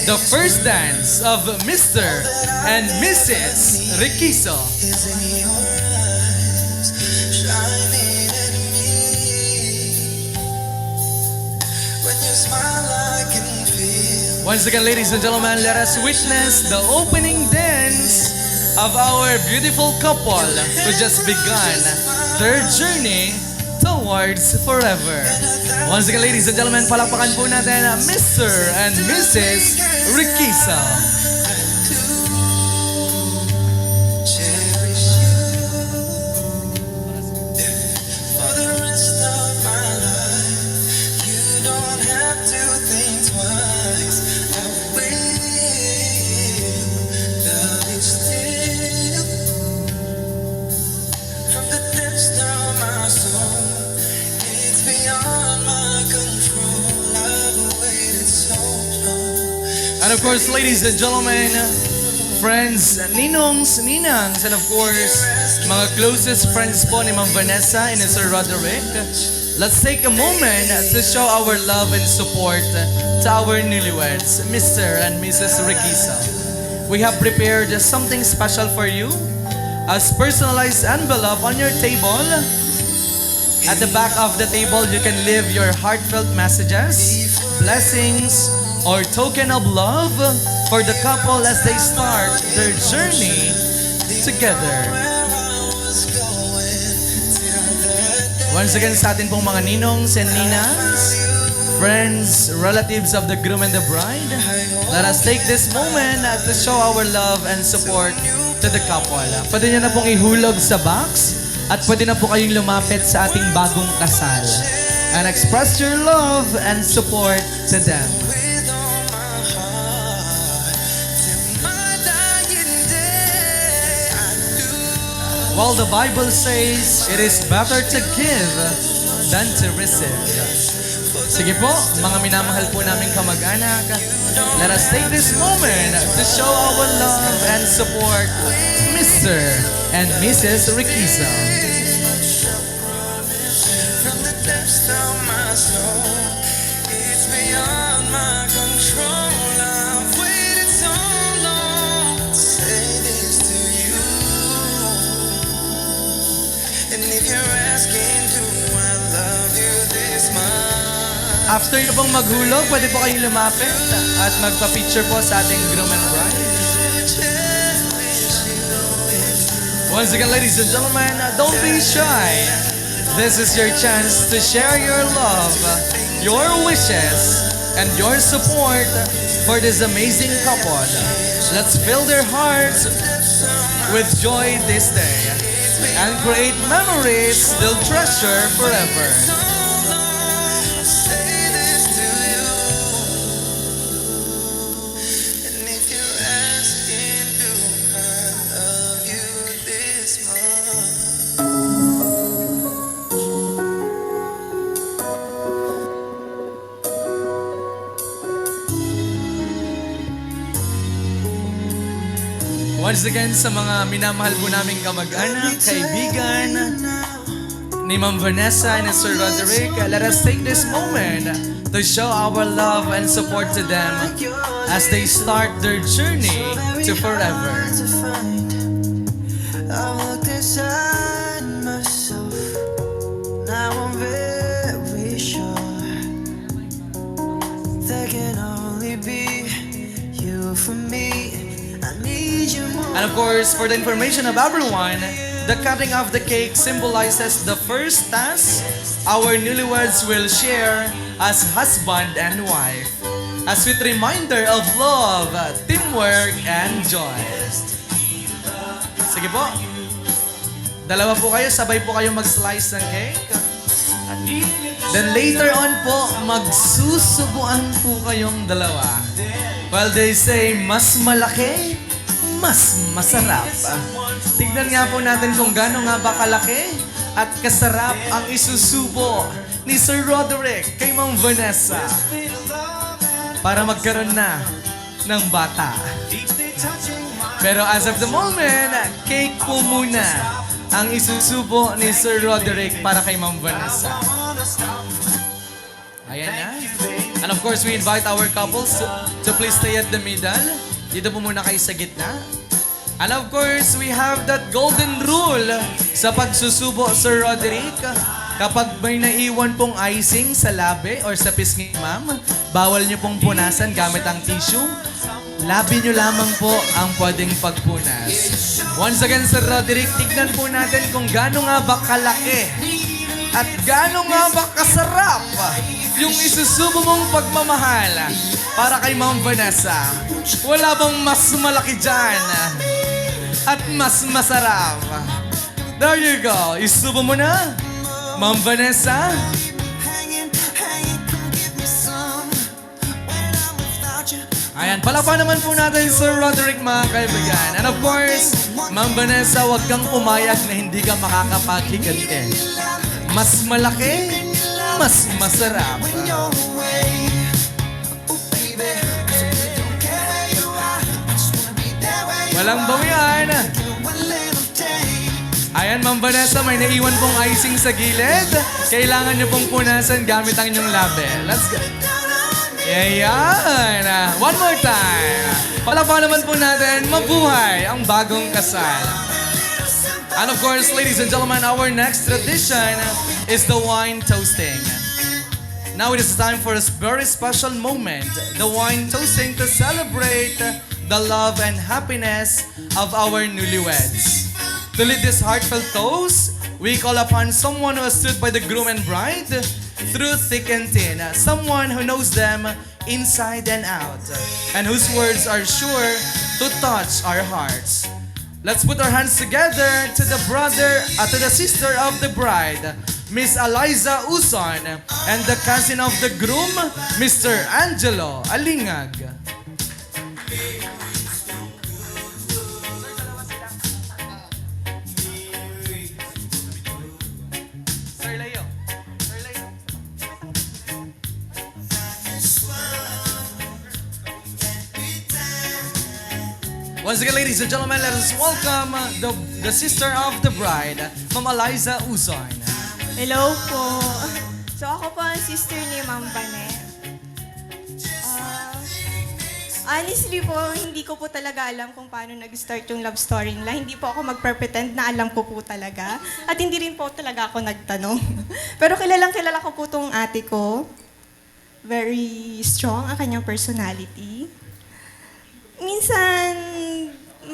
The first dance of Mr. and Mrs. Riquizo. is in your eyes, shining at me. When you smile, I can feel. Once again, ladies and gentlemen, let us witness the opening dance of our beautiful couple who just begun their journey towards forever. Once again, ladies and gentlemen, palakpakan po natin Mr. and Mrs. Riquizo. Cherish you for the rest of my life. You don't have to think twice. I will love you still from the depths of my soul. It's beyond my control. I've waited so long. And of course, ladies and gentlemen, friends, ninongs, ninangs, and of course, mga closest friends po ni Ma'am Vanessa and ni Sir Roderick, let's take a moment to show our love and support to our newlyweds, Mr. and Mrs. Riquizo. We have prepared something special for you, as personalized envelope on your table. At the back of the table, you can leave your heartfelt messages, blessings, or token of love for the couple as they start their journey together. Once again, sa atin pong mga ninongs and ninangs, friends, relatives of the groom and the bride, let us take this moment to show our love and support to the couple. Pwede nyo na pong ihulog sa box at pwede na po kayong lumapit sa ating bagong kasal and express your love and support to them. With all my heart, till my dying day, I do. While the Bible says, it is better to give than to receive. Sige po, mga minamahal po naming kamag-anak, let us take this moment to show our love and support Mr. and Mrs. Riquizo. From the depths of my soul, it's beyond my control. I've waited so long to say this to you. And if you're asking, do I love you this much? After nyo pong maghulog, pwede po kayong lumapit at magpa-picture po sa ating groom and bride. Once again, ladies and gentlemen, don't be shy. This is your chance to share your love, your wishes, and your support for this amazing couple. Let's fill their hearts with joy this day and create memories they'll treasure forever. Say this to you. And if you're asking, do I love you this much? Once again, sa mga minamahal po naming kamag-anak, kaibigan, ni Ma'am Vanessa and Sir Roderick, let us take this moment to show our love and support to them as they start their journey to forever. I've looked inside myself. Now I'm very sure there can only be you for me. I need you more. And of course, for the information of everyone, the cutting of the cake symbolizes the first task our newlyweds will share as husband and wife. A sweet reminder of love, teamwork, and joy. Sige po. Dalawa po kayo, sabay po kayo mag-slice ng cake. Then later on po, magsusubuan po kayong dalawa. While they say, mas malaki, mas masarap. Tignan nga po natin kung gaano nga ba kalaki at kasarap ang isusubo ni Sir Roderick kay Ma'am Vanessa para magkaroon na ng bata. Pero as of the moment, cake po muna ang isusubo ni Sir Roderick para kay Ma'am Vanessa. Ayan na. And of course, we invite our couples to please stay at the middle. Dito po muna kayo sa gitna. And of course, we have that golden rule sa pagsusubo, Sir Roderick. Kapag may naiwan pong icing sa labi or sa pisngi, ma'am, bawal niyo pong punasan gamit ang tissue. Labi niyo lamang po ang pwedeng pagpunas. Once again, Sir Roderick, tignan po natin kung gaano nga ba kalaki at gaano nga ba kasarap yung isusubo mong pagmamahal para kay Ma'am Vanessa. Wala bang mas malaki dyan at mas masarap? There you go. Isubo mo na, Ma'am Vanessa. Ayan, palapa naman po natin Sir Roderick, mga kaibigan. And of course, Ma'am Vanessa, huwag kang umayag na hindi ka makakapaghiganti. Mas malaki, mas masarap. Walang bawian. Ayan, Ma'am Vanessa, may naiwan pong icing sa gilid. Kailangan niyo pong punasan gamit ang inyong labi. Let's go. Ayan. One more time. Palapa naman po natin, mabuhay ang bagong kasal. And of course, ladies and gentlemen, our next tradition is the wine toasting. Now it is time for a very special moment, the wine toasting to celebrate the love and happiness of our newlyweds. To lead this heartfelt toast, we call upon someone who has stood by the groom and bride through thick and thin, someone who knows them inside and out, and whose words are sure to touch our hearts. Let's put our hands together to the brother, to the sister of the bride, Miss Eliza Uson, and the cousin of the groom, Mr. Angelo Alingag. Sir Leo. Sir Leo. Once again, ladies and gentlemen, let us welcome the sister of the bride, Ma'am Eliza Uson. Hello po. So ako po ang sister ni Ma'am Vanet. Honestly po, hindi ko po talaga alam kung paano nag-start yung love story nila. Hindi po ako magpre-pretend na alam ko po talaga. At hindi rin po talaga ako nagtanong. Pero kilalang kilala ko po tong ate ko. Very strong ang kanyang personality. Minsan,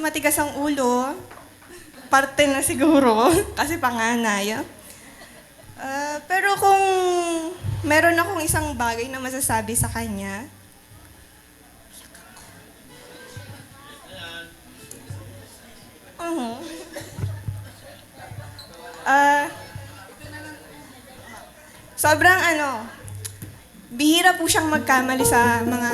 matigas ang ulo. Parte na siguro, kasi panganay. Pero kung meron akong isang bagay na masasabi sa kanya, sobrang bihira po siyang magkamali sa mga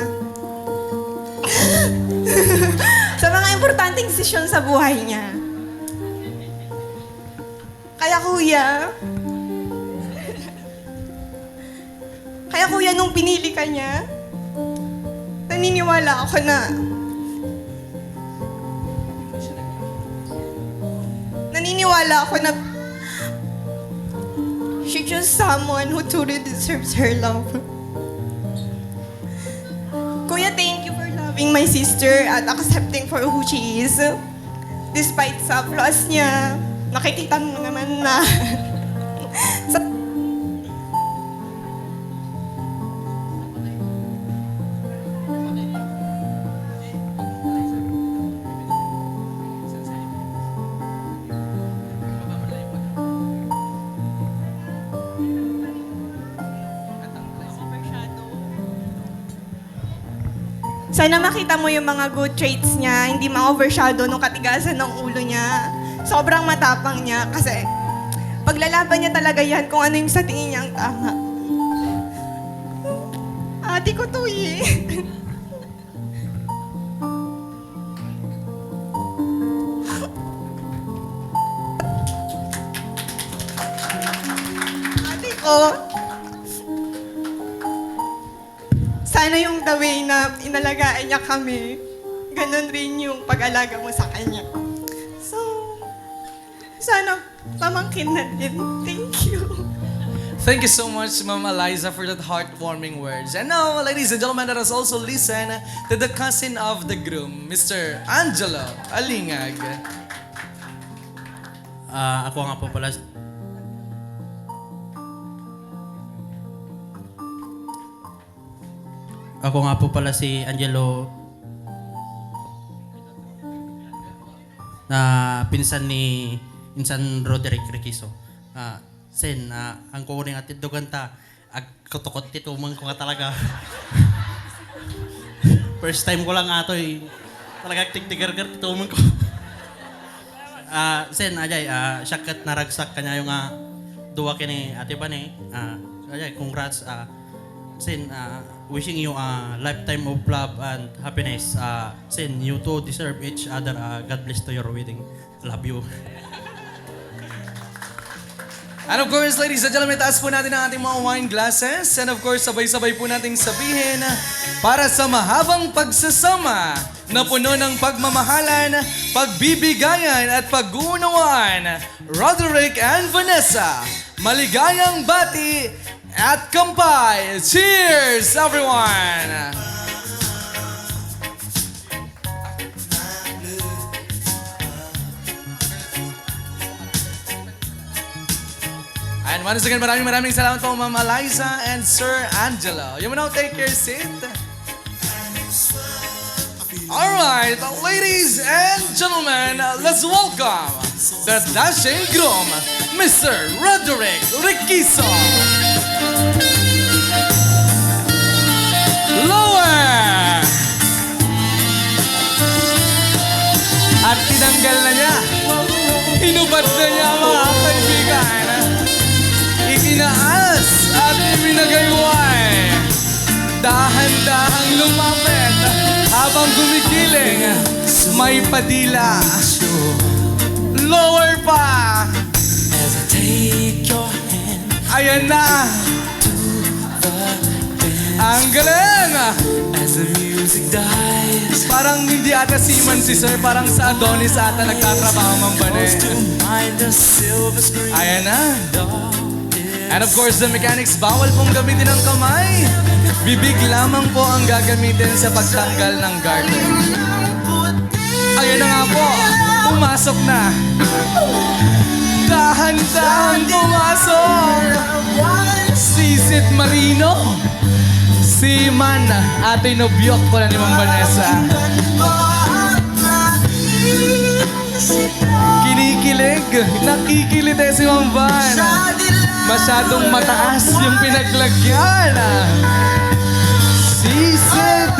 sa mga importanteng desisyon sa buhay niya. Kaya kuya, nung pinili ka niya, naniniwala ako na naniniwala ako na she chose someone who truly deserves her love. Kuya, thank you for loving my sister at accepting for who she is. Despite sa flaws niya, nakikita mo naman na sa sana makita mo yung mga good traits niya, hindi ma-overshadow nung katigasan ng ulo niya. Sobrang matapang niya kasi paglalaban niya talaga yan kung ano yung sa tingin niya ang tama. Ate ko to eh. Ate ko, sana yung the way na inalagaan niya kami, ganun rin yung pag-alaga mo sa kanya. So, sana pamangkin na din. Thank you. Thank you so much, Ma'am Eliza, for that heartwarming words. And now, ladies and gentlemen, let us also listen to the cousin of the groom, Mr. Angelo Alingag. Ako nga po pala... Ako nga po pala si Angelo na pinsan ni Insan Roderick Requiso. Sen, ang kukuning at itugan ta, agkutukot tituman ko nga talaga. First time ko lang ato talaga tigtigar-gar tituman ko. Sen, ajay, syakat naragsak kanya yung duwa kini ate ba ni. Ajay, congrats. Sen, wishing you a lifetime of love and happiness. Sen, you two deserve each other. God bless to your wedding. Love you. And of course, ladies and gentlemen, taas po natin ang ating mga wine glasses. And of course, sabay-sabay po nating sabihin, para sa mahabang pagsasama na puno ng pagmamahalan, pagbibigayan at pag-uunawaan, Roderick and Vanessa, maligayang bati at kampay. Cheers, everyone! And once again, maraming salamat po, Ma'am Eliza and Sir Angelo. You may now take your seat. Alright, ladies and gentlemen, let's welcome the dashing groom, Mr. Roderick Requiso. Lower! At tinanggal na niya. Hinubad na niya, mga kaibigan. Ikinaas at ibinagayway. Dahan-dahang lumapit habang gumigiling. May padila. Lower pa. Ayan na. Ang galing. Parang hindi ata seaman si Sir. Parang sa Adonis ata nagtatrabaho mambane. Ayan na. And of course, the mechanics, bawal pong gamitin ang kamay. Bibig lamang po ang gagamitin sa pagtanggal ng garter. Ayun na nga po, pumasok na. Dahan-dahan pumasok. Sisit Marino. Si Man, ate nobyok po na ni Ma'am Vanessa. Kinikilig, nakikilite si Ma'am Van. Masyadong mataas yung pinaglagyan. Sisit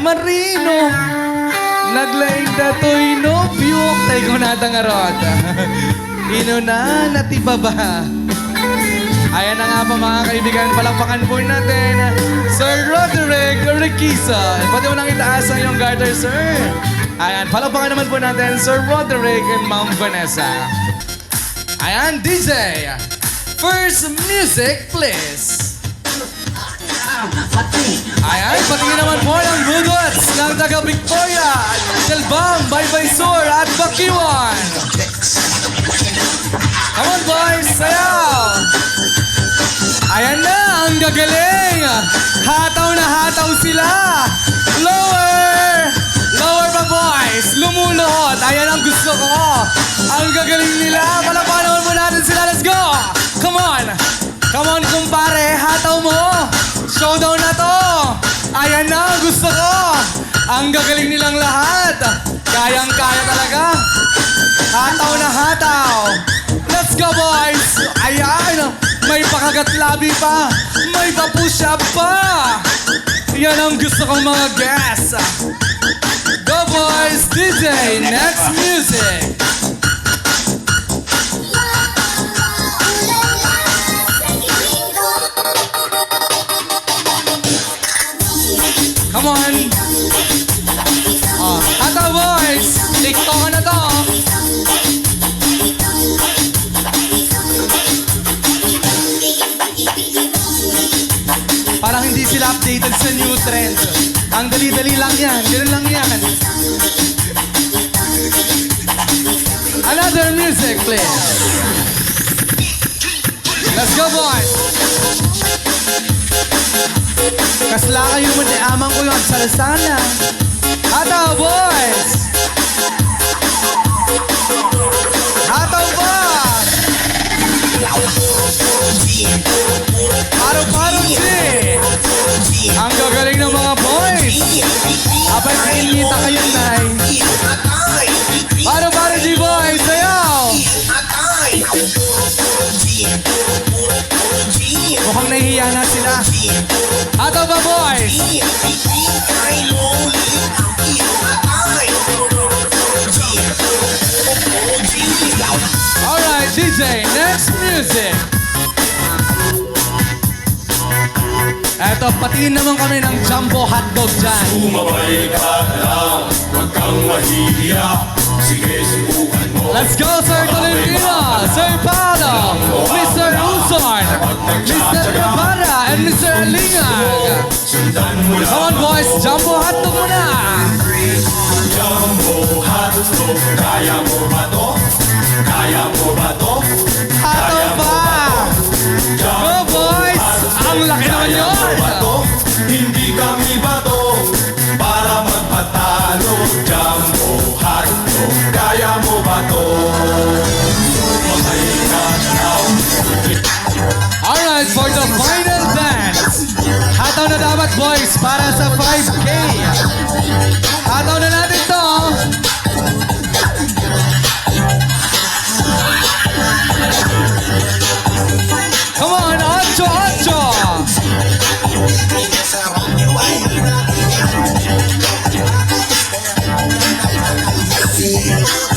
Marino. Naglaing dato'y nobyok. Tayo ko natangarot. Ino na natibaba. Ayan na nga pa mga kaibigan. Palakpakan po natin Sir Roderick Requiso. Pwede mo nang itaas ang iyong garter, sir. Ayan, palakpakan naman po natin Sir Roderick and Ma'am Vanessa. Ayan, DJ. First music, please. Ayan, patingin naman po ng budots ng taga Victoria, Delbang, Baybay Sur at Bakiwan. Come on, boys! Sayaw! Ayan na! Ang gagaling! Hataw na hataw sila! Lower! Lower pa, boys! Lumuluhod! Ayan ang gusto ko! Ang gagaling nila! Palakpakan mo natin sila! Let's go! Come on! Come on, kumpare! Hataw mo! Showdown na to! Ayan na ang gusto ko! Ang gagaling nilang lahat! Kayang-kaya talaga! Hataw na hataw! Let's go, boys! Ayan! May pakagat labi pa! May pa-push up pa! Yan ang gusto kong mga guests! Go, boys! DJ, next music! Come on! Hataw, boys! TikTok na to! Parang hindi sila updated sa new trend. Ang dali-dali lang yan. Ganun lang yan. Another music, please. Let's go, boys. Kasla kayo mo, di amang ko yung salasana. Hataw, boys. Hataw ba? Paro-paro si! Ang gagaling ng mga boys! Abay kainita kayo, Nay! Paro-paro si boys! Sayaw! Mukhang nahihiya na sila. Ato ba, boys? Alright, DJ, next music! Eto, patingin naman kami ng jumbo hotdog dyan. Sumabay ka lang, huwag kang mahihiya. Sige, subukan mo. Let's go, Sir Tolentino, Sir Paolo, Mr. Uson, Mr. Guevara, and Mr. Alingag. Sundan mo lang. Come on, boys, jumbo hotdog muna. Jumbo hotdog, kaya mo ba to? Kaya mo ba to? Hataw pa! Go, boys! Ang laki naman Kaya mo yun! ba to? Hindi kami ba to? Para magpatalo, jumbo hotdog, kaya mo ba to? Sumabay ka lang. Alright, for the final dance. Hataw na dapat, boys, para sa 5K. Hataw na natin to. Come on, 8-8.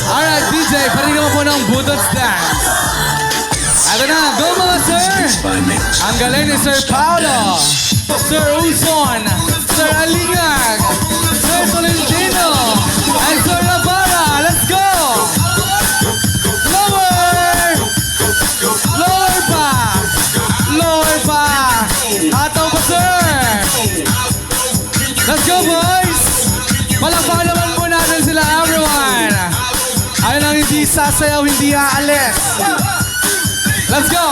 Alright, DJ, paringin mo po ng Budots Dance. Ito na, go mga sir! Ang galing ni Sir Paolo, Sir Uson, Sir Alingag, Sir Tolentino, and Sir Lavara. Let's go! Lower! Lower pa! Lower pa! Hataw pa, sir! Let's go, boys! Palakpakan naman po natin sila, everyone! Ayun ang hindi sasayaw, hindi aalis. Let's go!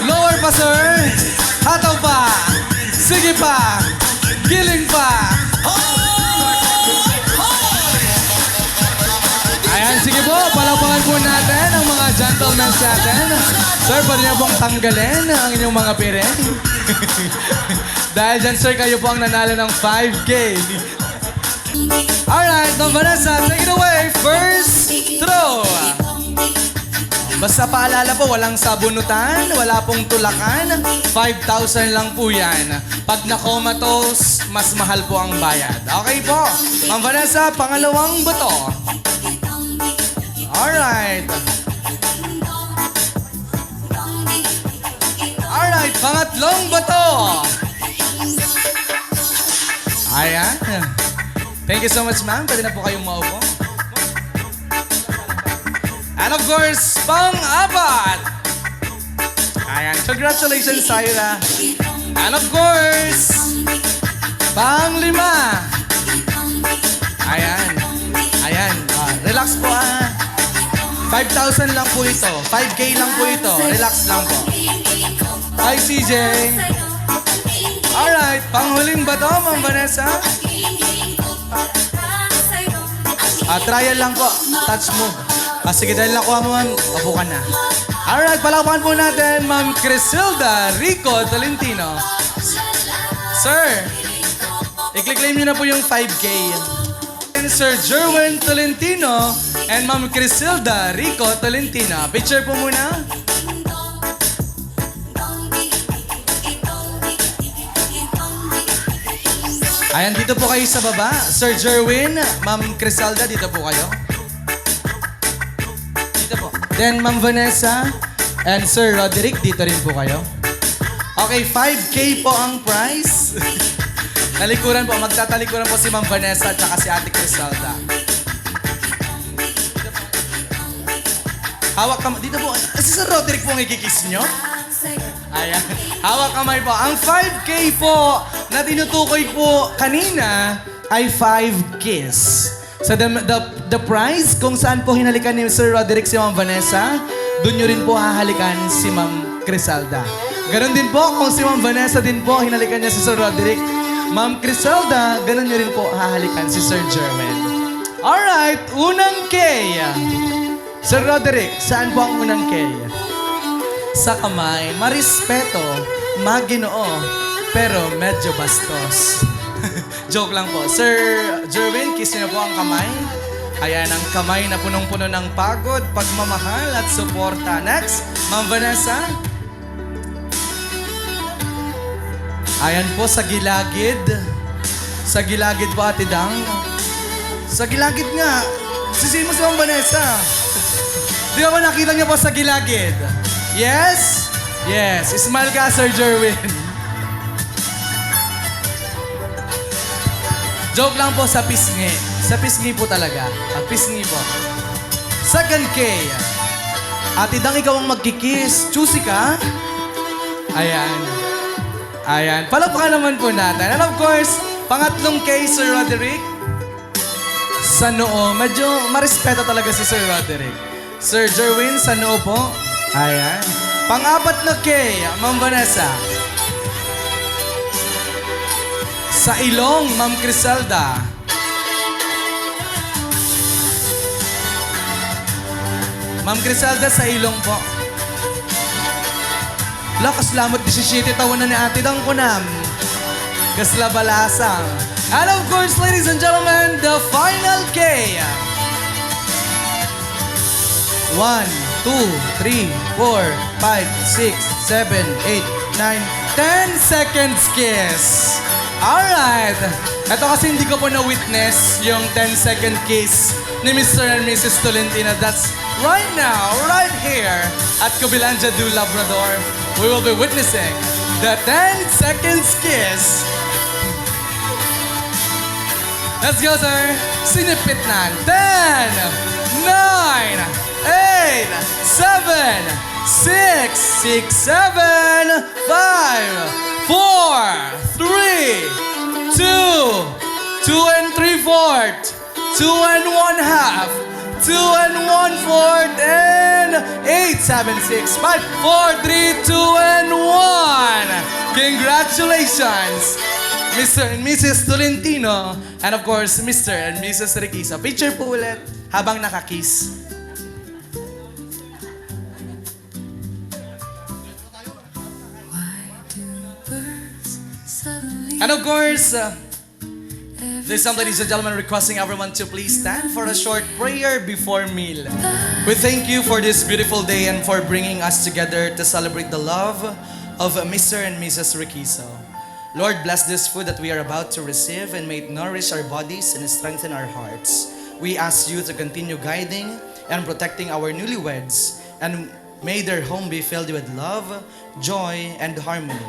Lower pa, sir! Hataw pa! Sige pa! Giling pa! Ayan, sige po, palakpakan po natin ang mga gentlemen natin. Sir, pwede niyo pong tanggalin ang inyong mga piring. Dahil dyan, sir, kayo po ang nanalo ng 5K. Alright, Ma'am Vanessa, take it away. First throw. Basta paalala po, walang sabunutan, wala pong tulakan. 5,000 lang po yan. Pag na-comatose, mas mahal po ang bayad. Okay po. Ma'am Vanessa, pangalawang bato. Alright. Alright, pangatlong bato. Ayan. Thank you so much, ma'am. Pwede na po kayong maupo. And of course, pang-apat. Ayan. Congratulations, Syra. And of course, pang-lima. Ayan. Ayan. Relax po, ah. 5,000 lang po ito. 5K lang po ito. Relax lang po. Hi, CJ. Alright, panghuling ba to, Ma'am Vanessa? Trial lang po. Touch move. Sige, dahil nakuha mo, ma'am, upo ka na. Alright, palakpakan po natin, Ma'am Crisilda Rico Tolentino. Sir, i-claim nyo na po yung 5K. And Sir Jerwin Tolentino and Ma'am Crisilda Rico Tolentino. Picture po muna. Ayan, dito po kayo sa baba. Sir Jerwin, Ma'am Crisilda, dito po kayo. Dito po. Then, Ma'am Vanessa and Sir Roderick, dito rin po kayo. Okay, 5K po ang price. Talikuran po, magtatalikuran po si Ma'am Vanessa at saka si Ate Crisilda. Hawak kamay. Dito po, si Sir Roderick po ang ikikiss nyo. Ayan. Hawak kamay po. Ang 5K po na tinutukoy po kanina ay 5 kiss. So the prize, kung saan po hinalikan ni Sir Roderick si Ma'am Vanessa, doon nyo rin po hahalikan si Ma'am Crisilda. Ganon din po, kung si Ma'am Vanessa din po, hinalikan niya si Sir Roderick, Ma'am Crisilda, ganon nyo rin po hahalikan si Sir Jerwin. Alright, unang K. Sir Roderick, saan po ang unang K? Sa kamay, marespeto, maginoo, pero medyo bastos. Joke lang po. Sir Jerwin, kiss niyo po ang kamay. Ayan ang kamay na punong-puno ng pagod, pagmamahal at suporta. Next, Ma'am Vanessa. Ayan po sa gilagid. Sa gilagid po, Ate Dang. Sa gilagid nga. Sisihin mo si Ma'am Vanessa. Di ba nakita niyo po sa gilagid? Yes? Yes. Smile ka, Sir Jerwin. Joke lang po sa pisngi. Sa pisngi po talaga. Pisngi po. Second K. Ate Dang, ikaw ang magkikiss. Choosy ka? Ayan. Ayan. Palakpakan naman po natin. And of course, pangatlong K, Sir Roderick. Sa noo. Medyo marespeto talaga si Sir Roderick. Sir Jerwin, sa noo po. Ayan. Pang-apat na K, Ma'am Vanessa. Sa ilong, Ma'am Crisilda. Ma'am Crisilda, sa ilong po. Lakas lamot 17 taon na ni Ate Dang Kunam. Kasla balasang. And of course, ladies and gentlemen, the final K. 1, 2, 3, 4, 5, 6, 7, 8, 9, 10 seconds kiss. Alright. Ito kasi hindi ko po na-witness yung 10-second kiss ni Mr. and Mrs. Tolentino. That's right now, right here at Cobilandia do Labrador. We will be witnessing the 10 seconds kiss. Let's go, sir. Sinipit na. 10, 9, 8, 7, 6, 7, 5, 4, 3, 2 and 3/4, 2 and 1/2, 2 and 1/4, and 8, 7, 6, 5, 4, 3, 2, and 1. Congratulations, Mr. and Mrs. Tolentino, and of course, Mr. and Mrs. Riquisa. Picture po ulit habang nakakiss. And of course, there's some ladies and gentlemen requesting everyone to please stand for a short prayer before meal. We thank you for this beautiful day and for bringing us together to celebrate the love of Mr. and Mrs. Riquizo. Lord, bless this food that we are about to receive and may it nourish our bodies and strengthen our hearts. We ask you to continue guiding and protecting our newlyweds, and may their home be filled with love, joy, and harmony.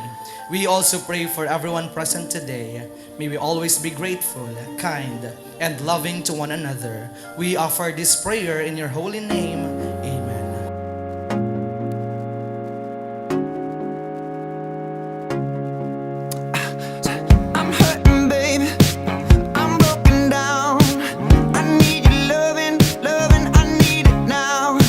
We also pray for everyone present today. May we always be grateful, kind, and loving to one another. We offer this prayer in your holy name. Amen. I'm hurting, baby. I'm broken down. I need your loving, I need it now.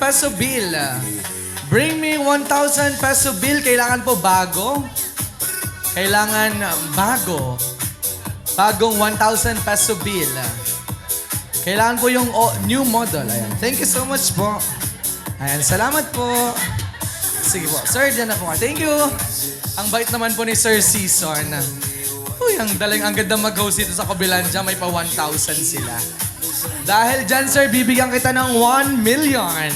peso bill. Bring me 1,000 peso bill. Kailangan po bago. Kailangan bago. Bagong 1,000 peso bill. Kailangan po yung new model. Ayan. Thank you so much po. Ayan, salamat po. Sige po. Sir, dyan na po. Thank you. Ang bait naman po ni Sir Season. Uy, ang ganda mag-host dito sa kabilang dyan. May pa 1,000 sila. Dahil dyan, sir, bibigyan kita ng 1 million.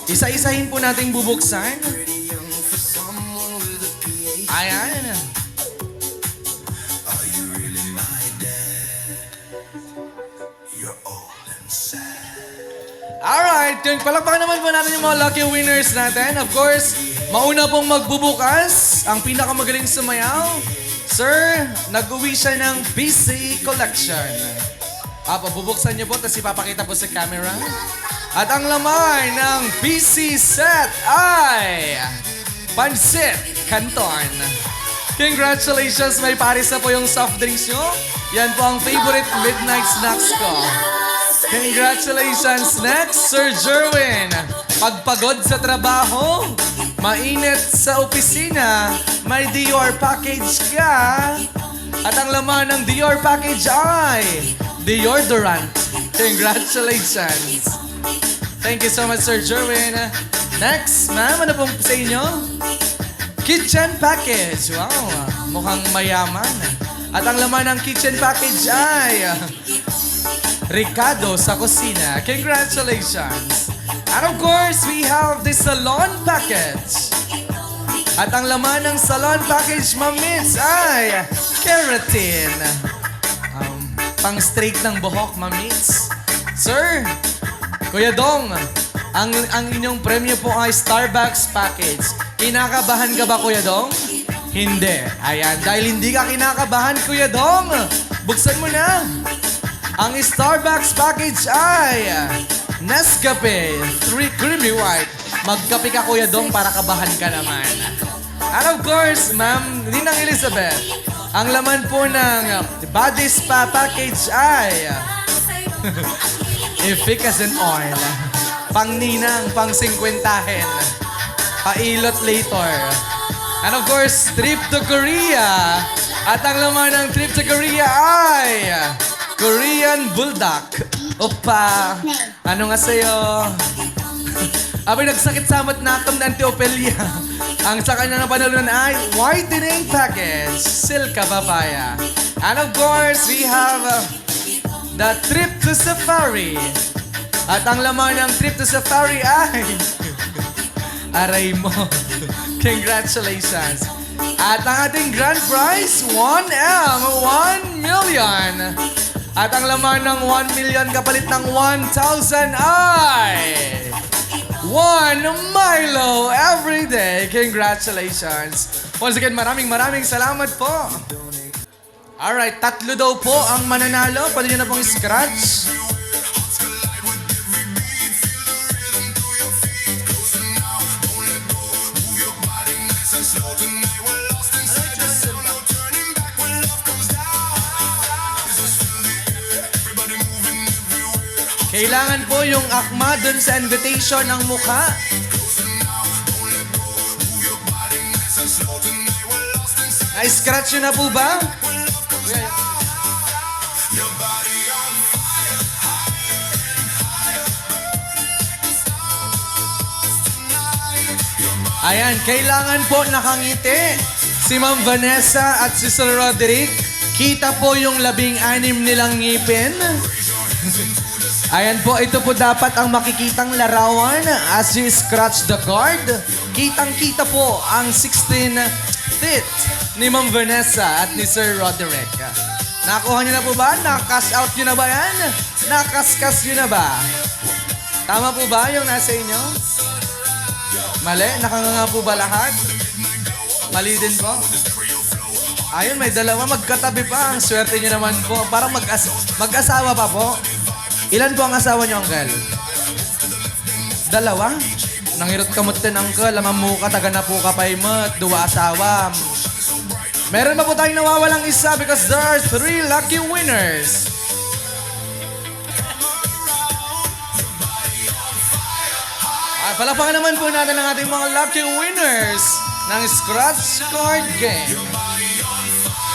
Isa-isahin po nating bubuksan. Ayan. Alright, palakpakan naman po natin yung mga lucky winners natin. Of course, mauna pong magbubukas, ang pinakamagaling sumayaw. Sir, nag-uwi siya ng BC Collection. Bubuksan niyo po, tapos ipapakita po sa camera. At ang laman ng BC set ay Pansit Canton. Congratulations, may paris na po yung soft drinks nyo. Yan po ang favorite midnight snacks ko. Congratulations. Next, Sir Jerwin. Pagpagod sa trabaho, mainit sa opisina, may Dior package ka. At ang laman ng Dior package ay deodorant. Congratulations. Thank you so much, Sir Jerwin. Next, ma'am, ano pong sa inyo? Kitchen package. Wow, mukhang mayaman. At ang laman ng kitchen package ay Ricardo sa kusina. Congratulations. And of course, we have the salon package. At ang laman ng salon package, Mamits, ay keratin. Pang straight ng buhok, Mamits. Sir, Kuya Dong, ang inyong premyo po ay Starbucks package. Kinakabahan ka ba, Kuya Dong? Hindi. Ayan, dahil hindi ka kinakabahan, Kuya Dong, buksan mo na. Ang Starbucks package ay Nescafe 3 Creamy White. Magkape ka, Kuya Dong, para kabahan ka naman. And of course, Ma'am Ninang Elizabeth, ang laman po ng Body Spa package ay Efficacy Oil. Pang ninang, pang 50-hen. Pailot later. And of course, trip to Korea. At ang laman ng trip to Korea ay Korean Bulldog. Opa, ano nga sa'yo? Abay, nagsakit samat na akong na Antiopelia. Ang sa kanya na panalunan ay whitening package, Silka Papaya. And of course, we have the trip to Safari. At ang laman ng trip to Safari ay aray mo. Congratulations. At ang ating grand prize, 1M, 1 million. At ang laman ng 1 million kapalit ng 1,000 ay 1 Milo everyday. Congratulations. Once again, maraming salamat po. Alright, 3 daw po ang mananalo. Pwede nyo na pong scratch. Kailangan po yung akma dun sa invitation ng mukha. Na-scratch nyo na po ba? Ayan, kailangan po nakangiti si Ma'am Vanessa at si Sir Roderick. Kita po yung 16 nilang ngipin. Ayan po, ito po dapat ang makikitang larawan as you scratch the card. Kitang-kita po ang 16 teeth ni Ma'am Vanessa at ni Sir Roderick. Nakuha niyo na po ba? Nakash out niyo na ba yan? Nakaskas niyo na ba? Tama po ba yung nasa inyo? Mali? Nakanganga po ba lahat? Mali din po? Ayun, may dalawa. Magkatabi pa. Ang swerte niyo naman po. Parang mag-asawa pa po. Ilan po ang asawa niyo, Uncle? 2? Nangirot kamot din, Uncle. Lamang mo ka, taga na po ka pa imot. 2 asawa. Meron pa po tayong nawawalang isa because there are 3 lucky winners. Palakpakan naman po natin ang ating mga lucky winners ng Scratch Card Game.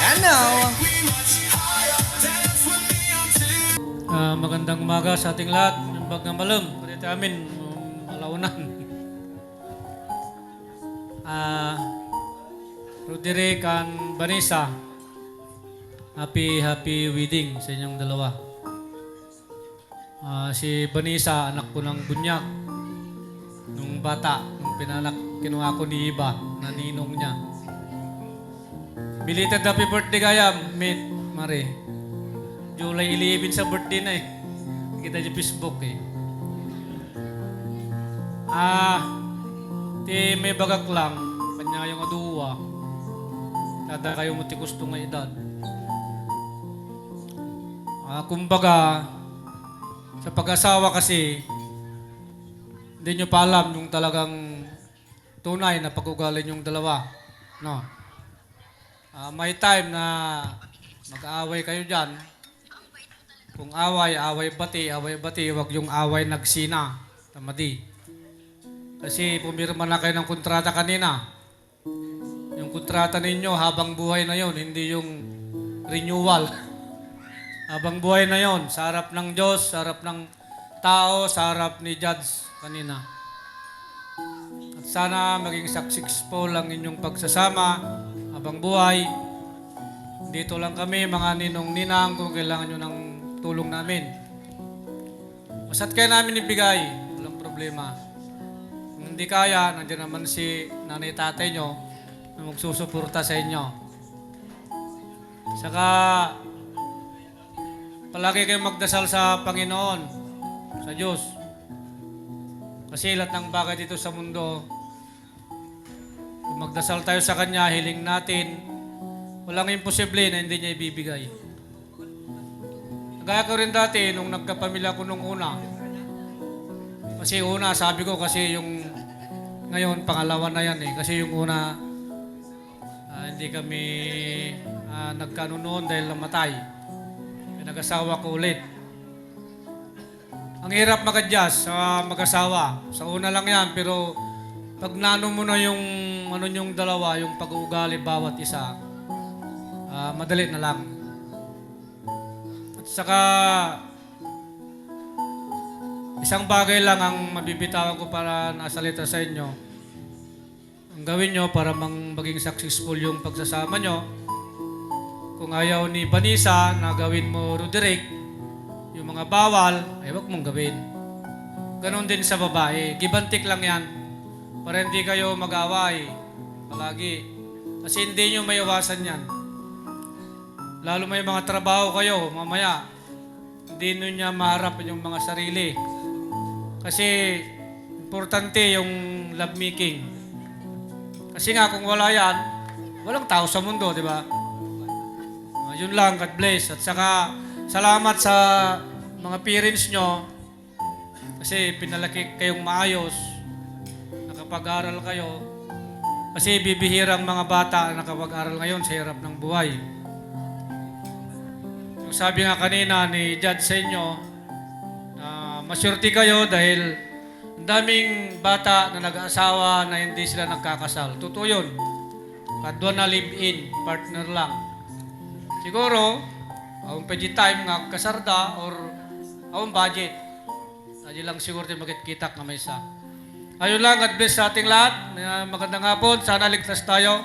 And now, magandang umaga sa ating lahat. Yung bag na malam, pwede amin, malaunan. Roderick and Vanessa, happy wedding sa inyong dalawa. Si Vanessa, anak ko ng bunyak. Nung bata, nung kinuha ko ni Iba, na ninong niya. Belated happy birthday kaya, mate, Mare. July 11 sa birthday na eh. Kita sa Facebook eh. Ti may bagak lang, kanya yung aduwa. Kada kayo mutikos nga edad. Kumbaga, sa pag-asawa kasi, hindi nyo pa alam yung talagang tunay na pag-ugali yung dalawa. No? May time na mag-aaway kayo dyan. Kung away bati, wag yung away nagsina. Tamadi. Kasi pumirma na kayo ng kontrata kanina. Yung kontrata ninyo habang buhay na yon, hindi yung renewal. Habang buhay na yon, sa harap ng Diyos, sa harap ng tao, sa harap ni Judge kanina. At sana maging successful ang inyong pagsasama habang buhay. Dito lang kami, mga ninong-ninang, kung kailangan nyo ng tulong namin. Masat kayo namin ibigay, walang problema. Kung hindi kaya, nandiyan naman si nanay tatay nyo na magsusuporta sa inyo. Saka, palagi kayong magdasal sa Panginoon, sa Diyos. Kasi lahat ng bagay dito sa mundo, kung magdasal tayo sa Kanya, hiling natin, walang imposible na hindi niya ibibigay. Gaya ko rin dati, nung nagkapamilya ko nung una. Kasi una, sabi ko kasi yung, ngayon, pangalawa na yan eh. Kasi yung una, hindi kami nagkano noon dahil namatay. Nag-asawa ko ulit. Ang hirap mag-adjust sa mag-asawa. Sa una lang yan, pero pag nano mo na yung dalawa, yung pag-uugali bawat isa, madali na lang. At saka, isang bagay lang ang mabibitawan ko para nasalita sa inyo. Ang gawin nyo para maging successful yung pagsasama nyo. Kung ayaw ni Vanessa na gawin mo, Roderick, yung mga bawal, ay wag mong gawin. Ganon din sa babae. Give and take lang yan. Para hindi kayo mag-away palagi. Kasi hindi nyo maiwasan yan. Lalo may mga trabaho kayo, mamaya, hindi nyo niya maharap yung mga sarili. Kasi, importante yung lovemaking. Kasi nga, kung wala yan, walang tao sa mundo, di ba? Yun lang, God bless. At saka, salamat sa mga parents nyo kasi pinalaki kayong maayos, nakapag-aral kayo. Kasi bibihirang mga bata na nakapag-aral ngayon sa hirap ng buhay. Yung sabi nga kanina ni Judge sa inyo, masyurti kayo dahil ang daming bata na nag-aasawa na hindi sila nagkakasal. Totoo yun. Kadwa na live-in, partner lang. Siguro, ang pwede time nga kasarda or ang budget. Hindi lang siguro tayo magkikita nga may isa. Ayun lang, God bless sa ating lahat. Magandang hapon. Sana ligtas tayo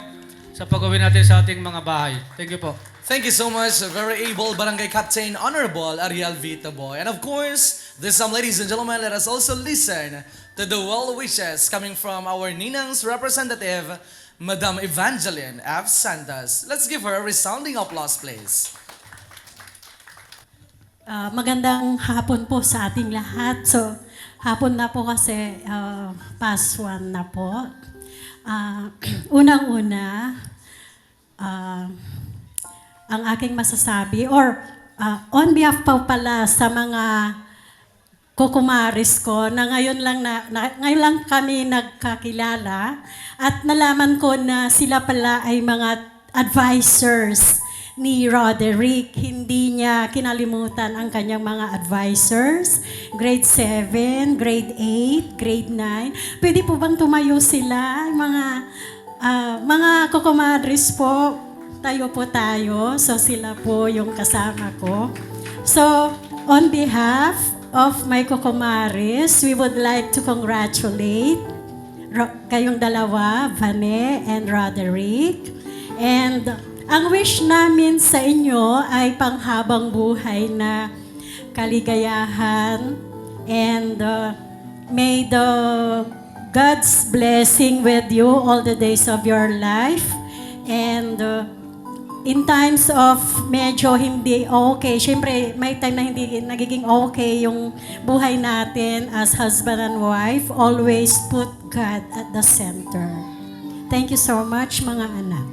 sa pagawin natin sa ating mga bahay. Thank you po. thank you so much, very able Barangay Captain Honorable Ariel Vitaboy. And of course, this time, ladies and gentlemen, let us also listen to the well wishes coming from our Ninang's representative, Madam Evangeline F. Santos. Let's give her a resounding applause, please. Magandang hapon po sa ating lahat. So, hapon na po kasi past 1 na po. Unang-una, ang aking masasabi, or on behalf po pala sa mga kukumaris ko na ngayon lang kami nagkakilala at nalaman ko na sila pala ay mga advisors ni Roderick. Hindi niya kinalimutan ang kanyang mga advisors. Grade 7, grade 8, grade 9. Pwede po bang tumayo sila? Mga kokomadres po, tayo po tayo. So sila po yung kasama ko. So on behalf of my kokomares, we would like to congratulate kayong dalawa, Vane and Roderick. And ang wish namin sa inyo ay panghabang buhay na kaligayahan, and may the God's blessing with you all the days of your life. And in times of medyo hindi okay, syempre may time na hindi nagiging okay yung buhay natin as husband and wife, always put God at the center. Thank you so much, mga anak.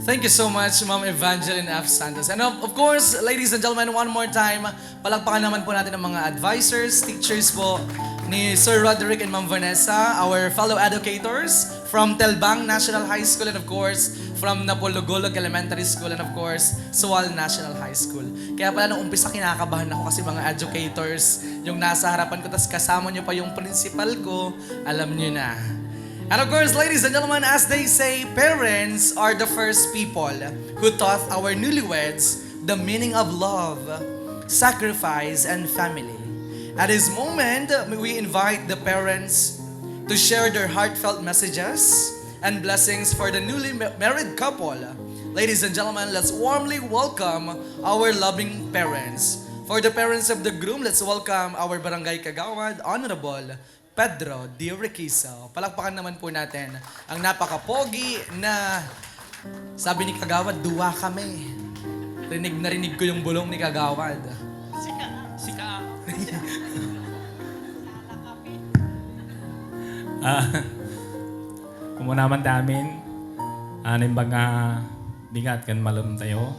Thank you so much, Ma'am Evangeline F. Santos. And of course, ladies and gentlemen, one more time, palagpakan naman po natin ang mga advisors, teachers po ni Sir Roderick and Ma'am Vanessa, our fellow educators from Telbang National High School, and of course, from Napologolog Elementary School, and of course, Sual National High School. Kaya pala nung umpisa kinakabahan ako kasi mga educators yung nasa harapan ko, tas kasama nyo pa yung principal ko, alam nyo na. And of course, ladies and gentlemen, as they say, parents are the first people who taught our newlyweds the meaning of love, sacrifice, and family. At this moment, we invite the parents to share their heartfelt messages and blessings for the newly married couple. Ladies and gentlemen, let's warmly welcome our loving parents. For the parents of the groom, let's welcome our Barangay Kagawad, Honorable Pedro D. Requiso. Palakpakan naman po natin ang napaka-pogi na, sabi ni Kagawad, duwa kami. Rinig na rinig ko yung bulong ni Kagawad. Sika. Kumunaman damin, aning mga bigat kan malum tayo.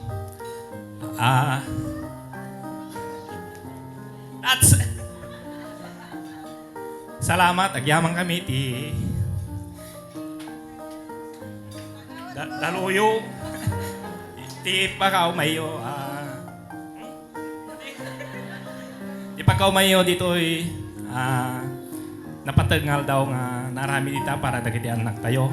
Salamat, agyaman kami ti daluyo ti pakaw mayo ti pakaw mayo dito'y napatengal daw nga narami dita para dagiti anak tayo.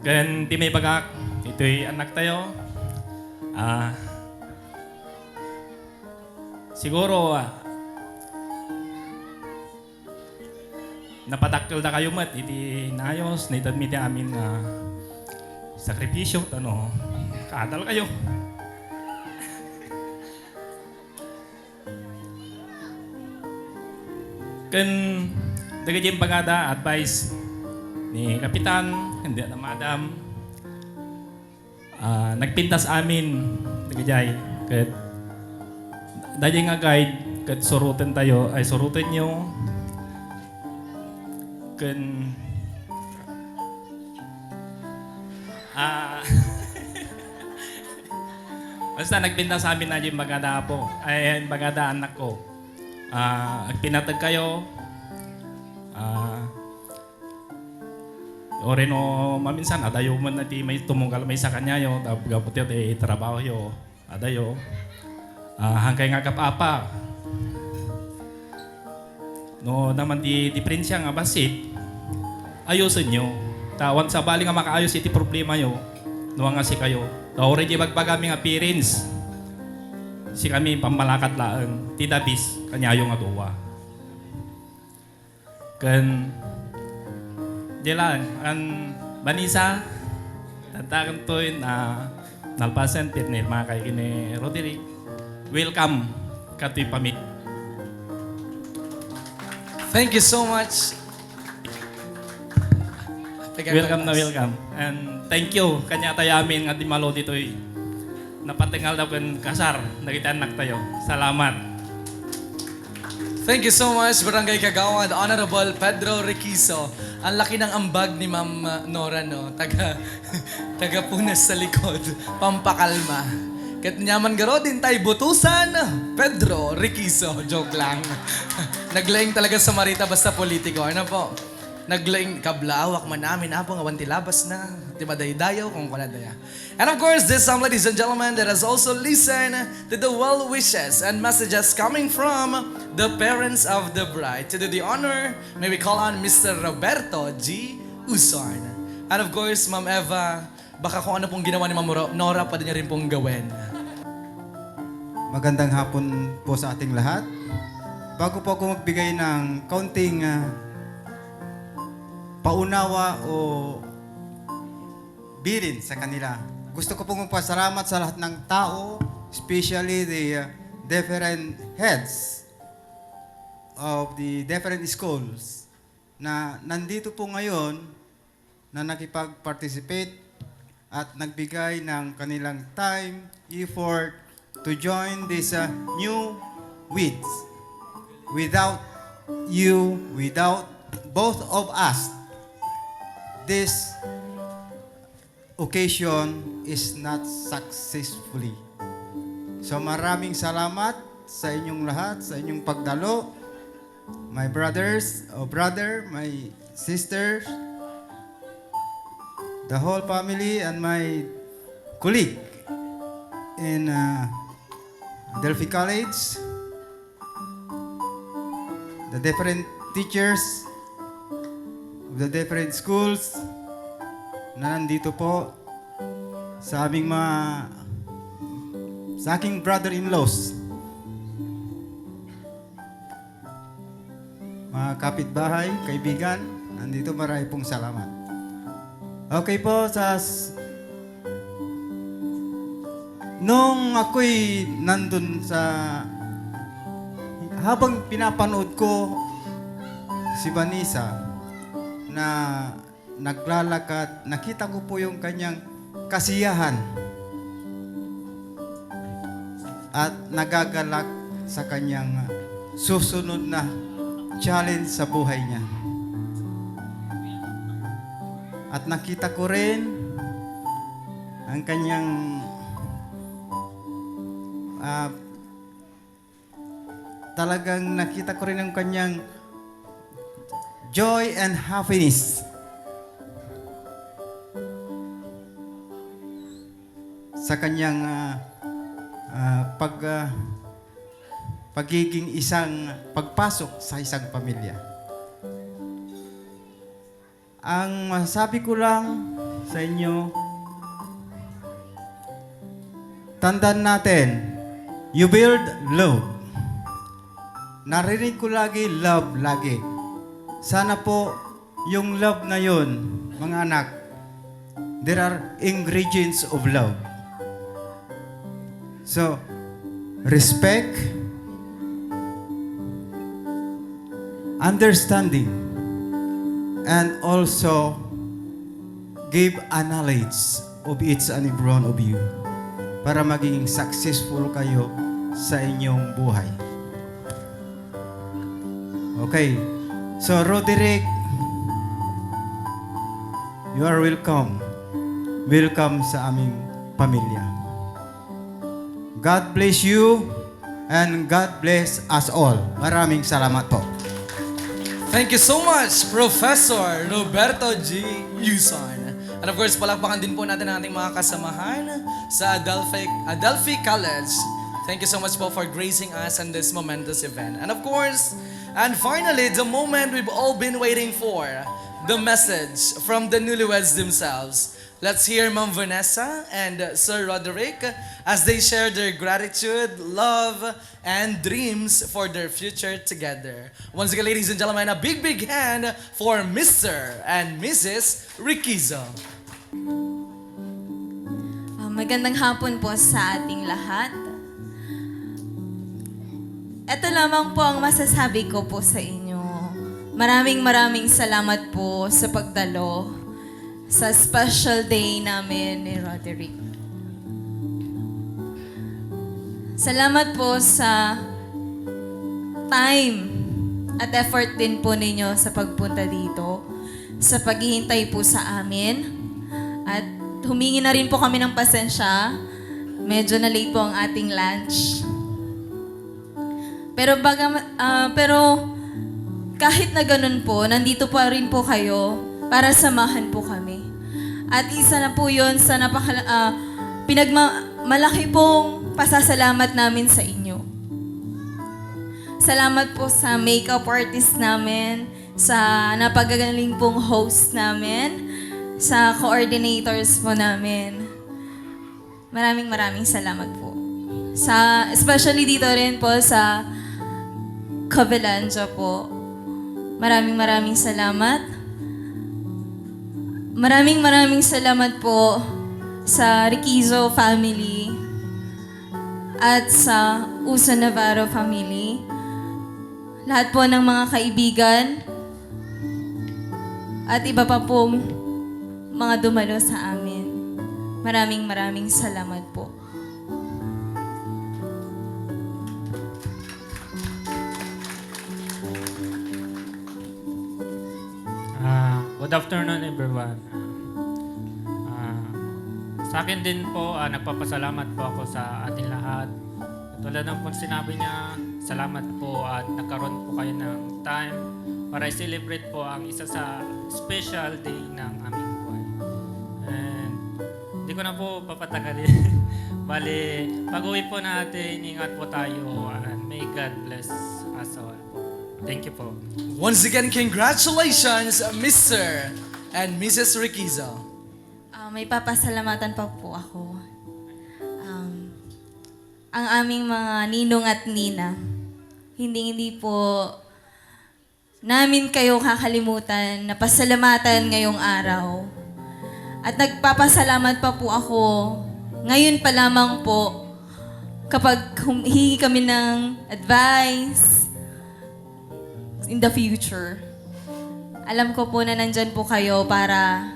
Gan ti may bagak ito'y anak tayo. Siguro napadakkel na kayo mat, iti nayos, naitadmi ti amin nga sakripisyo, kadal kayo. Kan dagiti pagada advice ni Kapitan, hindi na Madam, nagpintas amin, dagiti kat dahil nga guide, kat surutin tayo, ay surutin nyo, kan basta nagpinta sa amin na yung maganda po, ay maganda anak ko. Agpinatag kayo, o rin o maminsan, adayo man na di may tumungkal may sa kanya yo, tapos di trabaho yo, adayo. Hangkay nga kapapa. No naman di diferensya nga basit, ayusin nyo. Tawan sa bali nga makaayos iti problema yo, no nga si kayo. Already magpagami nga parents. Si kami pamalakat laan, ti dabis kanyayo nga duwa. Kan dilan an Vanessa, tatakan to'y nalpasan pitnil mga kay kini Roderick. Welcome kato'y pamit. Thank you so much. Welcome na welcome. And thank you kanya tayo amin nga di malo dito'y napatingal daw kan kasar, nakita anak tayo. Salamat. Thank you so much, Barangay Kagawad, Honorable Pedro Requiso. Ang laki ng ambag ni Ma'am Nora, no? Taga punas sa likod, pampakalma. Kat nyaman garo din tayo butusan, Pedro Requiso. Joke lang. Naglaing talaga sa Marita basta politiko. Ano po? naglaing kablaawak man namin apo nga wanti labas na. Di ba daydayaw kung wala daya. And of course, this some ladies and gentlemen that has also listened to the well wishes and messages coming from the parents of the bride. To do the honor, may we call on Mr. Roberto G. Uson. And of course, Ma'am Eva, baka kung ano pong ginawa ni Ma'am Nora, pwede niya rin pong gawin. Magandang hapon po sa ating lahat. Bago po ako magbigay ng kaunting paunawa o bilin sa kanila, gusto ko pong magpasalamat sa lahat ng tao, especially the different heads of the different schools na nandito po ngayon na nakipag-participate at nagbigay ng kanilang time, effort to join this new weeds. Without you, without both of us, this occasion is not successfully. So maraming salamat sa inyong lahat, sa inyong pagdalo. My brothers, my sisters, the whole family and my colleague in Delphi College, the different teachers of the different schools na nandito po sa aming sa aking brother-in-laws, mga kapitbahay, kaibigan, nandito marami pong salamat. Okay po, nung ako'y nandun habang pinapanood ko si Vanessa na naglalakad, nakita ko po yung kanyang kasiyahan at nagagalak sa kanyang susunod na challenge sa buhay niya. At nakita ko rin ang kanyang talagang nakita ko rin ang kanyang joy and happiness sa kanyang pagiging pagpasok sa isang pamilya. Ang masasabi ko lang sa inyo, tandaan natin, you build love. Narinig ko lagi, love lagi. Sana po, yung love na yun, mga anak, there are ingredients of love. So, respect, understanding, and also give a knowledge of each and every one of you para maging successful kayo sa inyong buhay. Okay. So, Roderick, you are welcome. Welcome sa aming pamilya. God bless you and God bless us all. Maraming salamat po. Thank you so much, Professor Roberto G. Uson. And of course, palakpakan din po natin ang ating mga kasamahan sa Adelphi College. Thank you so much po for gracing us on this momentous event. And of course, and finally, the moment we've all been waiting for, the message from the newlyweds themselves. Let's hear Ma'am Vanessa and Sir Roderick as they share their gratitude, love, and dreams for their future together. Once again, ladies and gentlemen, a big, big hand for Mr. and Mrs. Riquizo. Magandang hapon po sa ating lahat. Ito lamang po ang masasabi ko po sa inyo. Maraming salamat po sa pagdalo sa special day namin ni Roderick. Salamat po sa time at effort din po ninyo sa pagpunta dito, sa paghihintay po sa amin. At humingi na rin po kami ng pasensya. Medyo na late po ang ating lunch. Pero kahit na ganun po, nandito pa rin po kayo para samahan po kami. At isa na po yun sa malaki pong pasasalamat namin sa inyo. Salamat po sa makeup artist namin, sa napagagaling pong host namin, sa coordinators po namin. Maraming salamat po. Especially dito rin po sa Covelandia po. Maraming salamat. Maraming salamat po sa Riquizo family at sa Uso Navarro family. Lahat po ng mga kaibigan at iba pa pong mga dumalo sa amin. Maraming salamat po. Good afternoon everyone. Sa akin din po, nagpapasalamat po ako sa ating lahat. Tulad ng po sinabi niya, salamat po at nagkaroon po kayo ng time para i-celebrate po ang isa sa special day ng aming buhay. And hindi ko na po papatagalin. Bali, pag-uwi po natin, ingat po tayo and may God bless us all po. Thank you po. Once again, congratulations, Mr. and Mrs. Riquizo. May papasalamatan pa po ako. Ang aming mga ninong at nina, hindi po namin kayo kakalimutan na pasalamatan ngayong araw. At nagpapasalamat pa po ako ngayon pa lamang po kapag humihingi kami ng advice in the future. Alam ko po na nandyan po kayo para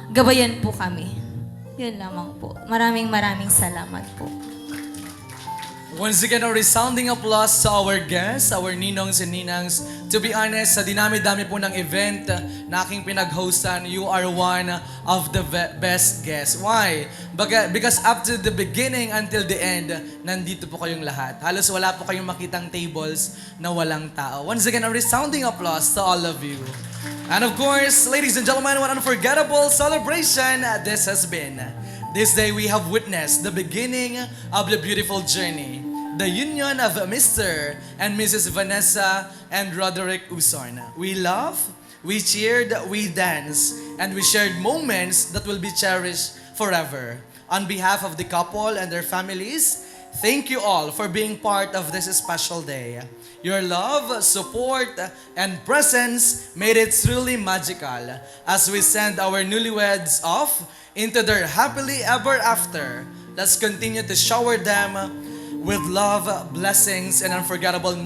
gabayan po kami. Yun lamang po. Maraming salamat po. Once again, a resounding applause to our guests, our ninongs and ninangs. To be honest, sa dinami-dami po ng event na aking pinag-hostan, you are one of the best guests. Why? Because up to the beginning until the end, nandito po kayong lahat. Halos wala po kayong makitang tables na walang tao. Once again, a resounding applause to all of you. And of course, ladies and gentlemen, one unforgettable celebration this has been. This day we have witnessed the beginning of the beautiful journey, the union of Mr. and Mrs. Vanessa and Roderick Uson. We laughed, we cheered, we danced, and we shared moments that will be cherished forever. On behalf of the couple and their families, thank you all for being part of this special day. Your love, support, and presence made it truly magical as we send our newlyweds off into their happily ever after. Let's continue to shower them with love, blessings, and unforgettable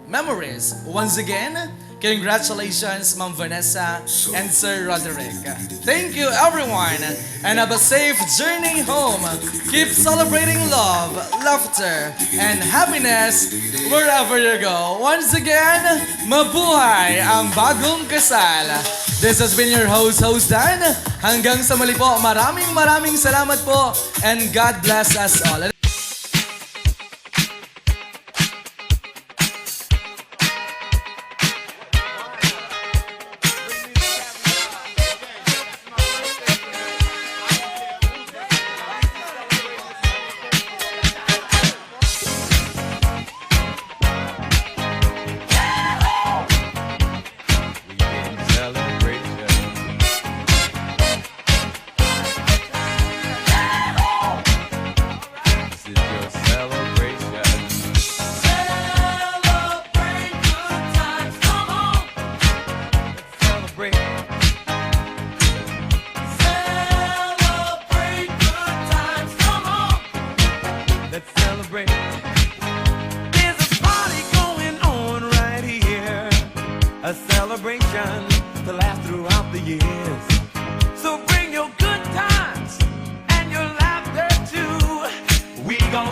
memories. Once again, congratulations, Ma'am Vanessa and Sir Roderick. Thank you, everyone, and have a safe journey home. Keep celebrating love, laughter, and happiness wherever you go. Once again, mabuhay ang bagong kasal. This has been your host Dan. Hanggang sa muli po, maraming salamat po, and God bless us all. A celebration to last throughout the years. So bring your good times and your laughter too. We gon'